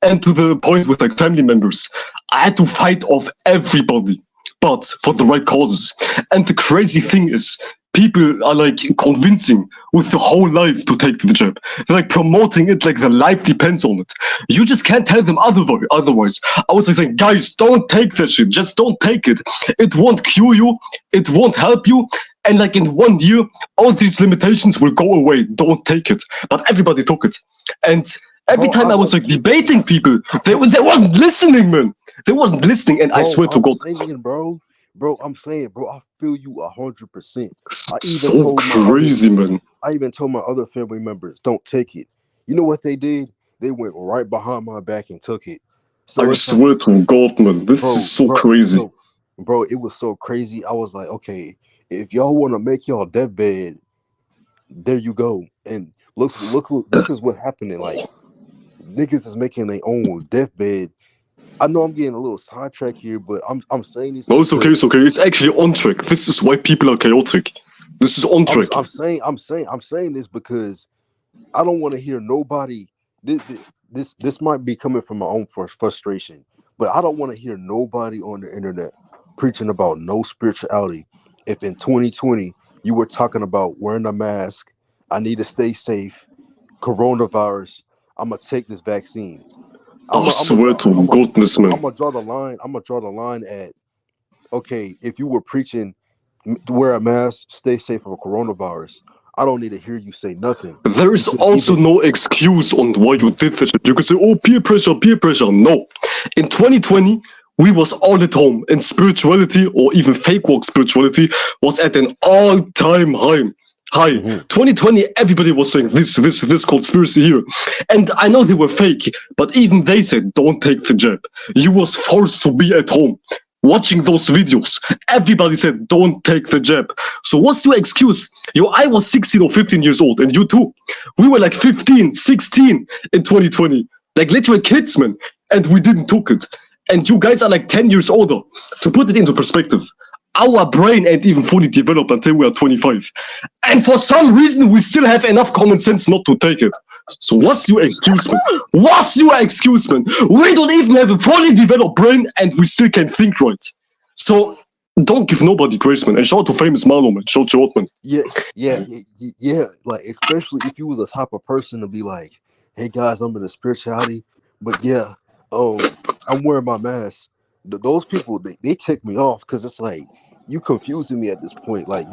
And to the point with like family members, I had to fight off everybody, but for the right causes. And the crazy thing is, people are like convincing with the whole life to take the jab. They're like promoting it like the life depends on it. You just can't tell them otherwise. I was like saying, guys, don't take that shit. Just don't take it. It won't cure you. It won't help you. And like in 1 year, all these limitations will go away. Don't take it. But everybody took it. And every Bro, time I I'm was a, like debating people, they wasn't listening, man. They wasn't listening. And I bro. swear to I'm God, saying, bro. I'm saying, bro. I feel you 100%. I even so told my other, crazy, man. I even told my other family members, don't take it. You know what they did? They went right behind my back and took it. So I it's like, swear to God, man. This is bro, so bro, crazy. bro. It was so crazy. I was like, okay, if y'all want to make y'all deathbed, there you go. And look is what happening. Like niggas is making their own deathbed. I know I'm getting a little sidetracked here, but I'm saying this No, it's okay, it's because okay. It's actually on track. This is why people are chaotic. This is on I'm track. I'm saying this because I don't want to hear nobody. This might be coming from my own frustration, but I don't want to hear nobody on the internet preaching about no spirituality. If in 2020 you were talking about wearing a mask, I need to stay safe, coronavirus, I'm gonna take this vaccine. I I'm gonna swear draw. to goodness, I'm man. gonna draw the line. I'm gonna draw the line at okay. If you were preaching wear a mask, stay safe from coronavirus, I don't need to hear you say nothing There is because also even no excuse on why you did that shit. You can say, oh, peer pressure, peer pressure. No. In 2020, we was all at home and spirituality or even fake walk spirituality was at an all-time high. Mhm. 2020, everybody was saying this conspiracy here. And I know they were fake, but even they said, don't take the jab. You was forced to be at home watching those videos. Everybody said, don't take the jab. So what's your excuse? Yo, I was 16 or 15 years old, and you too. We were like 15, 16 in 2020. Like literal kids, man. And we didn't took it. And you guys are like 10 years older. To put it into perspective, our brain ain't even fully developed until we are 25. And for some reason, we still have enough common sense not to take it. So what's your excuse, man? What's your excuse, man? We don't even have a fully developed brain and we still can think right. So Don't give nobody grace, man. And shout out to famous Melo, man. Shout you out, man. Yeah, yeah. Like, especially if you were the type of person to be like, "Hey guys, I'm in a spirituality, but yeah, I'm wearing my mask." Those people, they tick me off because it's like you confusing me at this point. Like,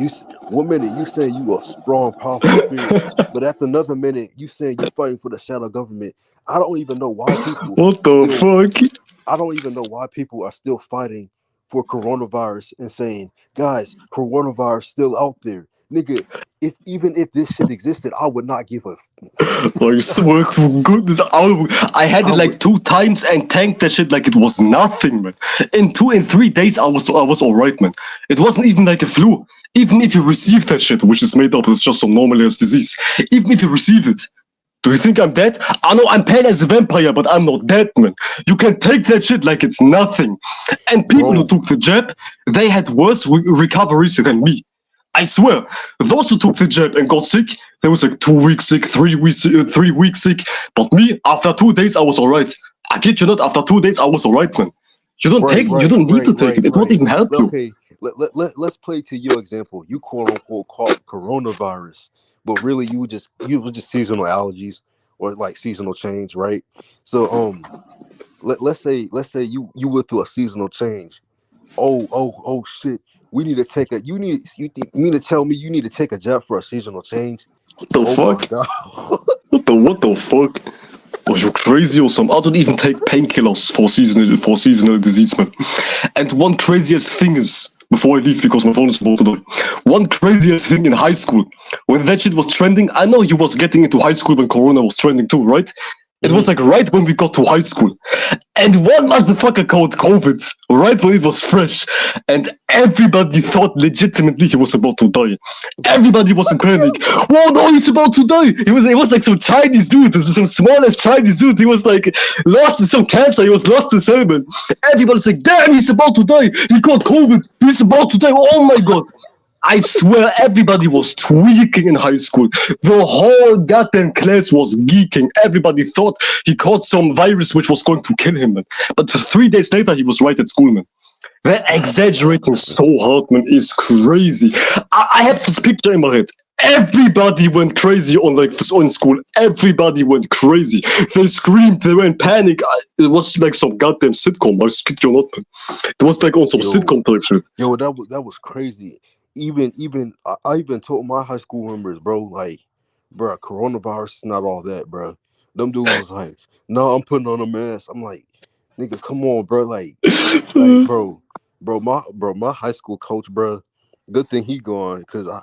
one minute you saying you a strong, powerful spirit, but at another minute you saying you fighting for the shadow government. I don't even know why people What the still. fuck? I don't even know why people are still fighting for coronavirus and saying, guys, coronavirus still out there. Nigga, if this shit existed, I would not give a I swear to goodness, I had I it like would 2 times and tanked that shit like it was nothing, man. In 3 days, I was alright, man. It wasn't even like a flu. Even if you receive that shit, which is made up, it's just some normal ass disease. Even if you receive it, do you think I'm dead? I know I'm pale as a vampire, but I'm not dead, man. You can take that shit like it's nothing. And people who bro, took the jab, they had worse recoveries than me. I swear, those who took the jab and got sick, they was like 2 weeks sick, 3 weeks, 3 weeks sick. But me, after 2 days, I was alright. I kid you not, after 2 days, I was alright, man. You don't need to take it. It won't even help you. Okay, let's play to your example. You quote unquote caught coronavirus, but really you were just seasonal allergies or like seasonal change, right? So let's say you went through a seasonal change. Oh shit. We need to take a you mean to tell me you need to take a jab for a seasonal change? What the Oh my fuck? god. What the fuck? Are you crazy or something? I don't even take painkillers for seasonal disease, man. And one craziest thing is, before I leave because my phone is about to die. One craziest thing in high school, when that shit was trending, I know you was getting into high school when Corona was trending too, right? It was Mhm. like right when we got to high school. And one motherfucker called COVID right when it was fresh. And everybody thought legitimately he was about to die. Everybody was in panic. Whoa, no, he's about to die. It was like some Chinese dude, some smallest Chinese dude. He was like lost in some cancer. He was lost in salmon. Everybody's like, damn, he's about to die. He got COVID. He's about to die. Oh my god. I swear everybody was tweaking in high school. The whole goddamn class was geeking. Everybody thought he caught some virus which was going to kill him, man. But 3 days later, he was right at school, man. They're exaggerating so hard, man. It's crazy. I have this picture in my head. Everybody went crazy on like this on school. Everybody went crazy. They screamed. They were in panic. It was like some goddamn sitcom. I speak you not, man. It was like on some Yo, sitcom type shit. that was crazy. Even I even told my high school members, bro, like, bro, coronavirus is not all that, bro. Them dudes was like, no, I'm putting on a mask. I'm like, nigga, come on, bro. Like, bro, my high school coach, bro. Good thing he gone, cause I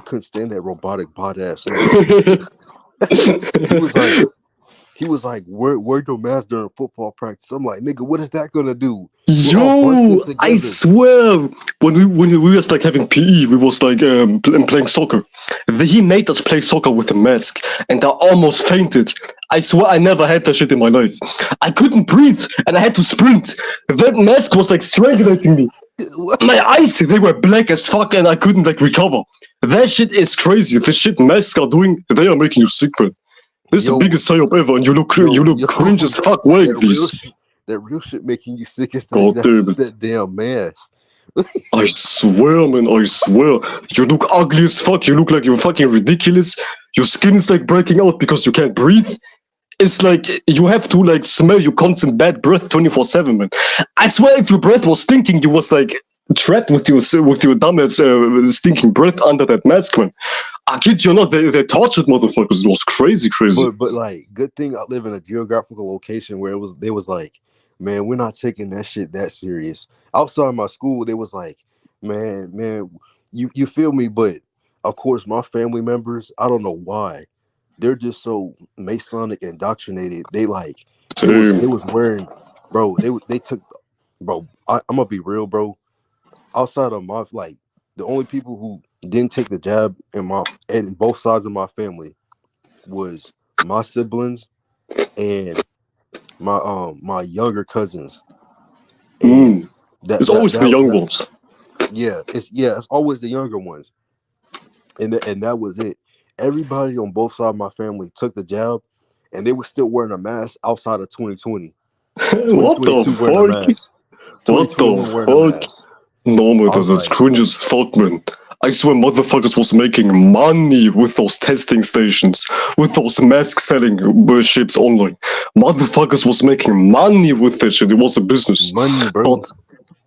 couldn't stand that robotic bot ass nigga. he was like, wear your mask during football practice. I'm like, nigga, what is that gonna do? We're all bunched in Yo, I together. swear, when we was like having PE, we was like playing soccer. He made us play soccer with a mask, and I almost fainted. I swear I never had that shit in my life. I couldn't breathe, and I had to sprint. That mask was like strangulating me. What? My eyes, they were black as fuck, and I couldn't like recover. That shit is crazy. The shit masks are doing, they are making you sick, man. This is the Yo, biggest psyop ever, and you yo, look cringe as fuck wearing these. that real shit making you sick is that God that, damn it. that damn mask. I swear, man, I swear. You look ugly as fuck. You look like you're fucking ridiculous. Your skin is like breaking out because you can't breathe. It's like you have to like smell your constant bad breath 24/7, man. I swear, if your breath was stinking, you was like trapped with your dumbass stinking breath under that mask, man. I kid you not, they tortured motherfuckers. It was crazy, crazy. But like, good thing I live in a geographical location where they was like, man, we're not taking that shit that serious. Outside my school, they was like, man, you feel me? But of course, my family members, I don't know why, they're just so Masonic indoctrinated. They like they Same. was wearing, bro. They took, bro. I'm gonna be real, bro. Outside of my like, the only people who didn't take the jab in both sides of my family was my siblings and my younger cousins, and Mm. that It's that always the that, young that ones. it's always the younger ones, and that was it. Everybody on both sides of my family took the jab, and they were still wearing a mask outside of 2020, What the 2022 wearing a fuck? mask, What the 2021 wearing a fuck? mask. No, man, I was that's like, cringe as fuck, man. I swear motherfuckers was making money with those testing stations, with those mask selling ships online. Motherfuckers was making money with that shit. It was a business. money, bro. But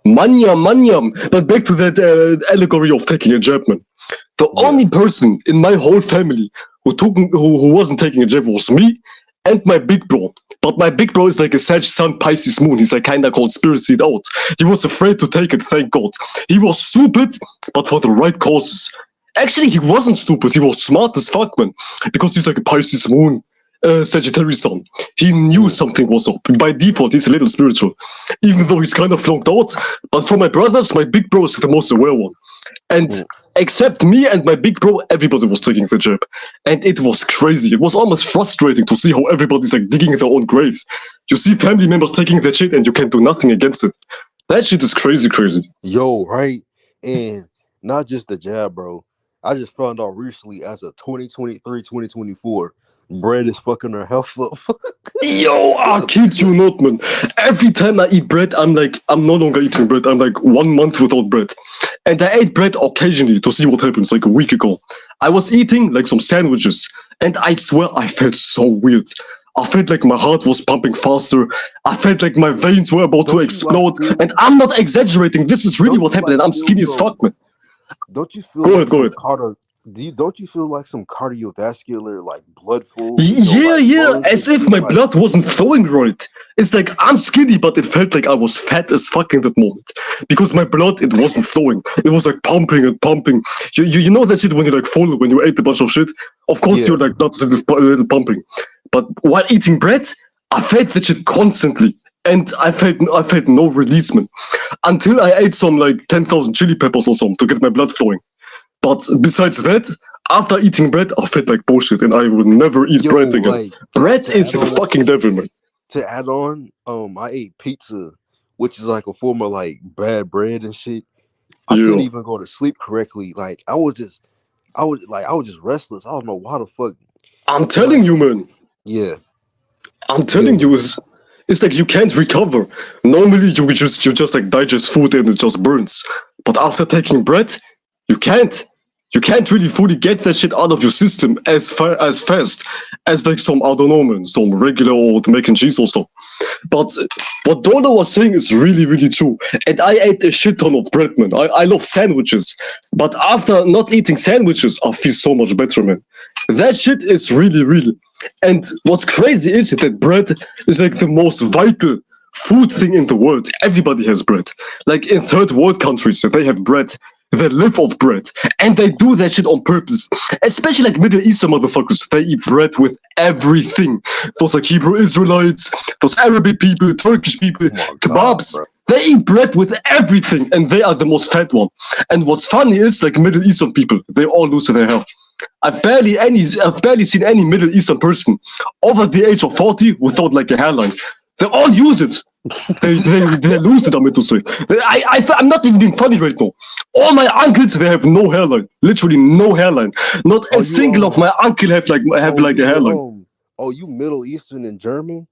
maniam. But back to that allegory of taking a jab, man. The Yeah. only person in my whole family who wasn't taking a jab was me and my big bro. But my big bro is like a Sag Sun Pisces Moon. He's like kinda conspiracy out. He was afraid to take it, thank God. He was stupid, but for the right causes. Actually, he wasn't stupid. He was smart as fuck, man. Because he's like a Pisces Moon, Sagittarius Sun. He knew Mm. something was up. By default, he's a little spiritual. Even though he's kind of flunked out. But for my brothers, my big bro is the most aware one. And Mm. except me and my big bro, everybody was taking the jab. And it was crazy. It was almost frustrating to see how everybody's like digging their own grave. You see family members taking that shit and you can do nothing against it. That shit is crazy, crazy. Yo, right? And not just the jab, bro. I just found out recently as of 2023, 2024, bread is fucking her health up. Yo, I kid you not, man. Every time I eat bread, I'm like, I'm no longer eating bread. I'm like 1 month without bread. And I ate bread occasionally to see what happens, like a week ago. I was eating like some sandwiches, and I swear I felt so weird. I felt like my heart was pumping faster. I felt like my veins were about to Don't you like explode. feel? And I'm not exaggerating. This is really Don't what you happened. like And I'm feel skinny as some? fuck, man. Don't you feel Go like ahead, go some ahead. don't you feel like some cardiovascular like blood flow in your Yeah, like yeah, lungs and as if shit? my Like, blood wasn't flowing right. It's like I'm skinny, but it felt like I was fat as fuck in that moment because my blood it wasn't flowing. It was like pumping and pumping. You know that shit when you're like full when you ate a bunch of shit. Of course yeah, you're like not a little pumping, but while eating bread, I felt that shit constantly, and I felt no release, man, until I ate some like 10,000 chili peppers or something to get my blood flowing. But besides that, after eating bread, I felt like bullshit, and I will never eat yo, bread again. like Bread to is add the on fucking devil, man. I ate pizza, which is like a form of like bad bread and shit. I couldn't Yeah, even go to sleep correctly. Like I was just restless. I don't know why the fuck. I'm And telling like, you, man. yeah, I'm telling yo, you, it's like you can't recover. Normally, you just like digest food and it just burns. But after taking bread, you can't. You can't really fully get that shit out of your system as fast as like some I don't know, man, some regular old mac and cheese or so. But what Dono was saying is really, really true. And I ate a shit ton of bread, man. I love sandwiches. But after not eating sandwiches, I feel so much better, man. That shit is really, really. And what's crazy is that bread is like the most vital food thing in the world. Everybody has bread. Like in third world countries, they have bread. They live off bread. And they do that shit on purpose. Especially like Middle Eastern motherfuckers. They eat bread with everything. Those like Hebrew Israelites, those Arabic people, Turkish people, oh my god, kebabs. bro. They eat bread with everything, and they are the most fat one. And what's funny is, like Middle Eastern people, they all lose their hair. I've barely seen any Middle Eastern person over the age of 40 without like a hairline. They all use it. They lose it. I meant to say. I'm not even being funny right now. All my uncles they have no hairline. Literally no hairline. Not a Oh, you single of my uncle have oh like a you hairline. oh you Middle Eastern and German?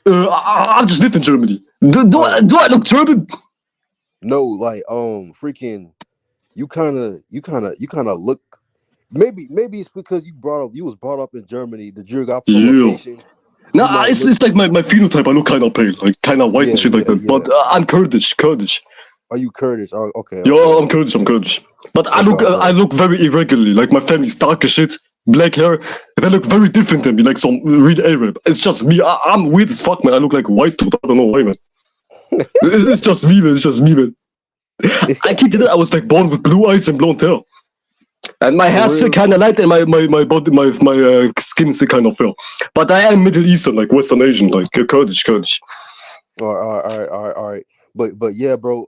I just live in Germany. Oh Do I look German? no, like freaking you kind of look. Maybe it's because you was brought up in Germany, the geographical Yeah. location. No, You might it's, look. it's like my phenotype. I look kind of pale, like kind of white Yeah, and shit like yeah, that. But yeah. I'm Kurdish. Kurdish. Are you Kurdish? Oh, okay, Yeah, okay, I'm Kurdish. I'm Kurdish. But I okay, look I okay. look very irregularly. Like my family's dark as shit, black hair. They look very different than me, like some real Arab. It's just me. I'm weird as fuck, man. I look like a white dude. I don't know why, man. It's just me, man. It's just me, man. I kid you not, I was like born with blue eyes and blonde hair. And my For hair's still real? kind of light, and my body, my skin is still kind of fair. But I am Middle Eastern, like Western Asian, like Kurdish, Kurdish. All right. But yeah, bro.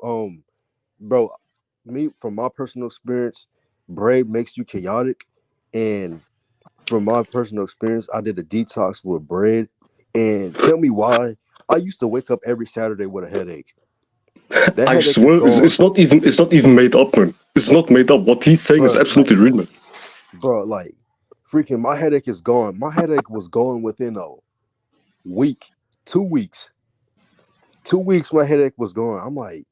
Bro, me from my personal experience, bread makes you chaotic, and from my personal experience, I did a detox with bread, and tell me why. I used to wake up every Saturday with a headache. That I headache is swear, gone, it's not even made up, man. It's not made up. What he's saying is bro. absolutely real, man. Like, freaking, my headache is gone. My headache was gone within a week, 2 weeks. 2 weeks, my headache was gone. I'm like,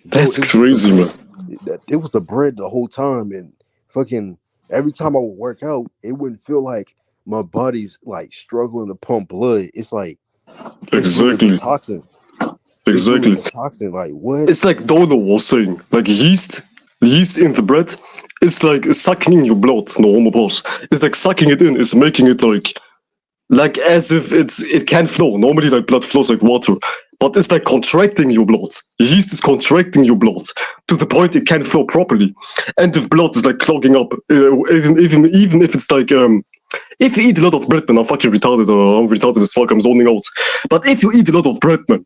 So That's crazy, man. it was the bread the whole time, and fucking every time I would work out, it wouldn't feel like my body's like struggling to pump blood. It's like it's really the Exactly. toxin. It's really Exactly. the toxin. Like what? It's like Dono was saying, like yeast in the bread, it's like sucking in your blood, no homo boss. It's like sucking it in, it's making it like as if it can flow. Normally like blood flows like water. But it's like contracting your blood. Yeast is contracting your blood to the point it can flow properly. And if blood is like clogging up, even if it's like if you eat a lot of bread, man, I'm fucking retarded. I'm retarded as fuck. I'm zoning out. But if you eat a lot of bread, man,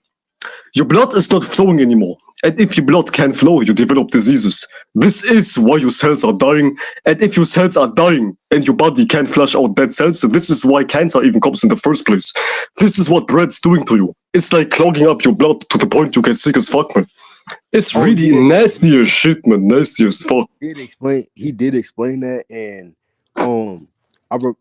your blood is not flowing anymore. And if your blood can't flow, you develop diseases. This is why your cells are dying. And if your cells are dying and your body can't flush out dead cells, so this is why cancer even comes in the first place. This is what bread's doing to you. It's like clogging up your blood to the point you get sick as fuck, man. It's Oh really yeah, nasty as shit, man. Nasty as fuck. he did explain that, and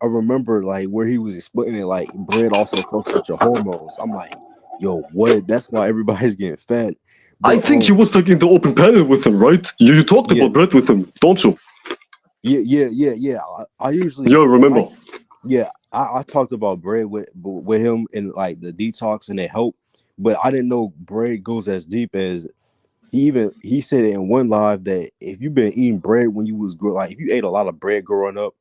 I remember like where he was explaining like bread also fucks with your hormones. I'm like, yo, what? That's why everybody's getting fat. I But think you was like in the open panel with him, right? You talked yeah, about bread with him, don't you? yeah. I usually Yeah, remember. like, yeah, I talked about bread with him and like the detox and it helped, but I didn't know bread goes as deep as he said it in one live that if you've been eating bread when you was like if you ate a lot of bread growing up,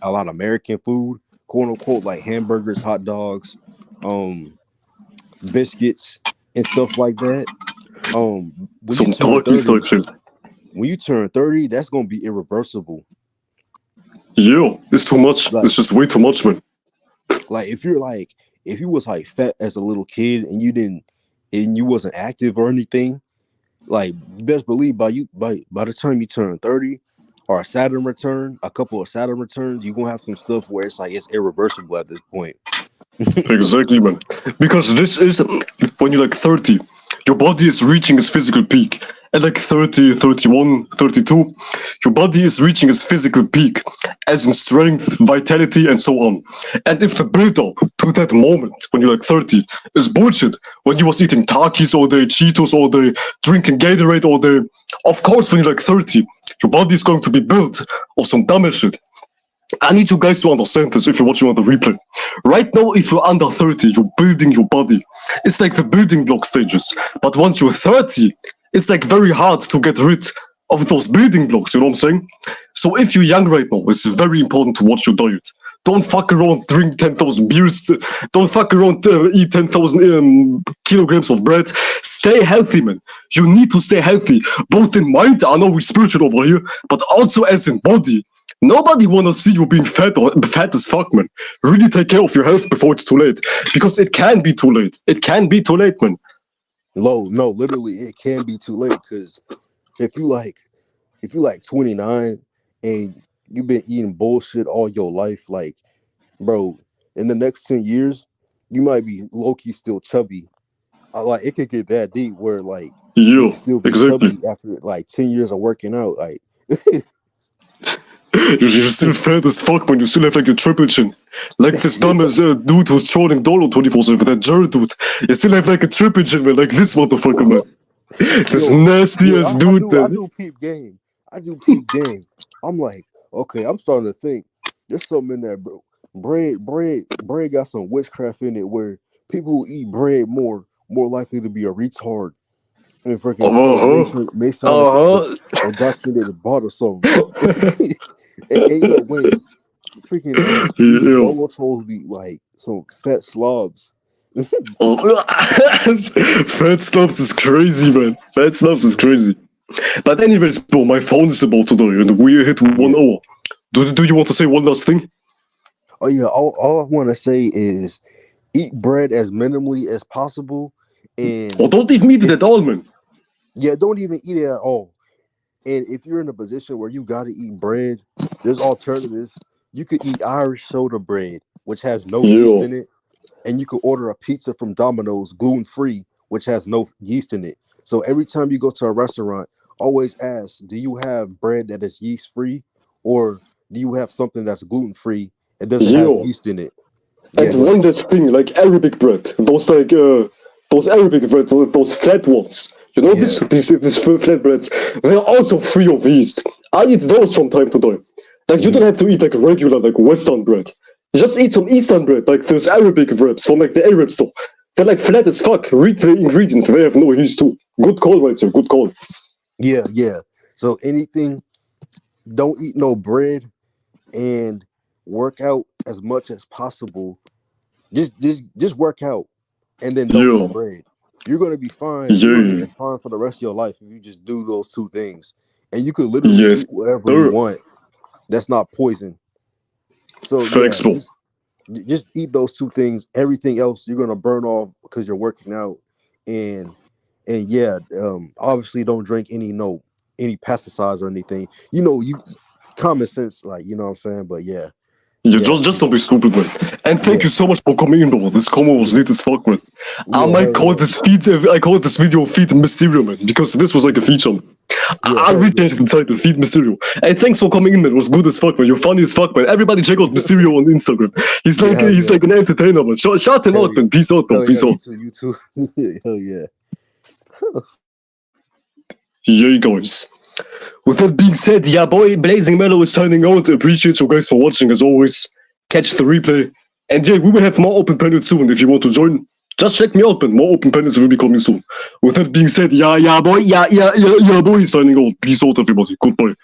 a lot of American food, quote unquote, like hamburgers, hot dogs, um, biscuits, and stuff like that. When you Some turn talky type 30, shit. that's gonna be irreversible. Yeah, it's too much. Like It's just way too much, man. like if you was like fat as a little kid and you wasn't active or anything, like best believe by the time you turn 30 or a couple of Saturn returns, you're gonna have some stuff where it's like it's irreversible at this point. Exactly, man. Because this is when you're like 30, your body is reaching its physical peak. At like 30, 31, 32, your body is reaching its physical peak, as in strength, vitality, and so on. And if the build up to that moment when you're like 30 is bullshit, when you was eating Takis all day, Cheetos all day, drinking Gatorade all day, of course, when you're like 30, your body is going to be built of some dumb shit. I need you guys to understand this if you're watching on the replay. Right now, if you're under 30, you're building your body. It's like the building block stages. But once you're 30, it's like very hard to get rid of those building blocks, you know what I'm saying? So if you're young right now, it's very important to watch your diet. Don't fuck around, drink 10,000 beers. Don't fuck around, eat 10,000 kilograms of bread. Stay healthy, man. You need to stay healthy, both in mind, I know we're spiritual over here, but also as in body. Nobody wanna see you being fat or fat as fuck, man. Really take care of your health before it's too late, because it can be too late. It can be too late, man. No, literally, it can be too late because if you like if you like 29 and you've been eating bullshit all your life, like bro, in the next 10 years, you might be low key still chubby. Like it could get that deep where like you Yeah, can still be exactly. chubby after like 10 years of working out. Like You're still fat as fuck, man. You still have like a triple chin. Like this dumbass dude who's trolling Dolo 24/7, that Jared dude. You still have like a triple chin, man. Like this motherfucker, man. This yo, nasty yeah, ass dude, I man. do peep game. I do peep game. I'm like, okay, I'm starting to think there's something in there, bro. Bread got some witchcraft in it where people who eat bread more likely to be a retard and freaking it Uh huh. may sound like Uh a huh. indoctrinated bot or something. Ain't no way. Freaking Yeah. Dolo trolls be like some fat slobs. Oh. Fat stuffs is crazy, man. Fat stuffs is crazy. But anyways, bro, my phone is about to die, and we hit 1 hour. Yeah. Do you want to say one last thing? Oh yeah. All I want to say is eat bread as minimally as possible, and Or don't even eat it if at all, man. yeah, don't even eat it at all. And if you're in a position where you got to eat bread, there's alternatives. You could eat Irish soda bread, which has no yeast Yeah. in it, and you could order a pizza from Domino's gluten free, which has no yeast in it. So every time you go to a restaurant, always ask, do you have bread that is yeast free, or do you have something that's gluten free and doesn't have Yeah. yeast in it? Yeah, And go one ahead. last thing, like Arabic bread, those Arabic bread, those flat ones. You know Yeah. these flatbreads. They're also free of yeast. I eat those from time to time. Like you don't have to eat like regular like Western bread. You just eat some Eastern bread, like those Arabic wraps from like the Arab store. They're like flat as fuck. Read the ingredients. They have no yeast too. Good call, right, sir. Good call. Yeah, yeah. So anything, don't eat no bread and work out as much as possible. Just work out and then don't eat Yeah. bread. You're gonna be fine. You're gonna Yeah. be fine for the rest of your life if you just do those two things. And you could literally Yes. eat whatever you Sir. want. That's not poison. So Facts, yeah, bro. just eat those two things. Everything else you're gonna burn off because you're working out. And yeah, obviously don't drink any pesticides or anything. You common sense, like you know what I'm saying. But yeah, Yeah, yeah, just don't be stupid, man. And thank yeah, you so much for coming in, bro. This combo was lit as fuck, man. I yeah, might hell call yeah, this feed. I call this video Feed Mysterio, man, because this was like a feature. yeah, I hell yeah. rechanged the title, Feed Mysterio. And thanks for coming in, man. It was good as fuck, man. You're funny as fuck, man. Everybody check out Mysterio on Instagram. He's Yeah, like hell he's yeah, like an entertainer, man. Shout him hell out, yeah, man. Peace out, bro. hell yeah. Peace out. You too. Hell yeah. Yeah, guys. With that being said, yeah, boy, Blazing Melo is signing out. Appreciate you guys for watching as always. Catch the replay. And yeah, we will have more open panels soon. If you want to join, just check me out, man. More open panels will be coming soon. With that being said, yeah, boy, yeah, boy, signing out. Peace out, everybody. Goodbye.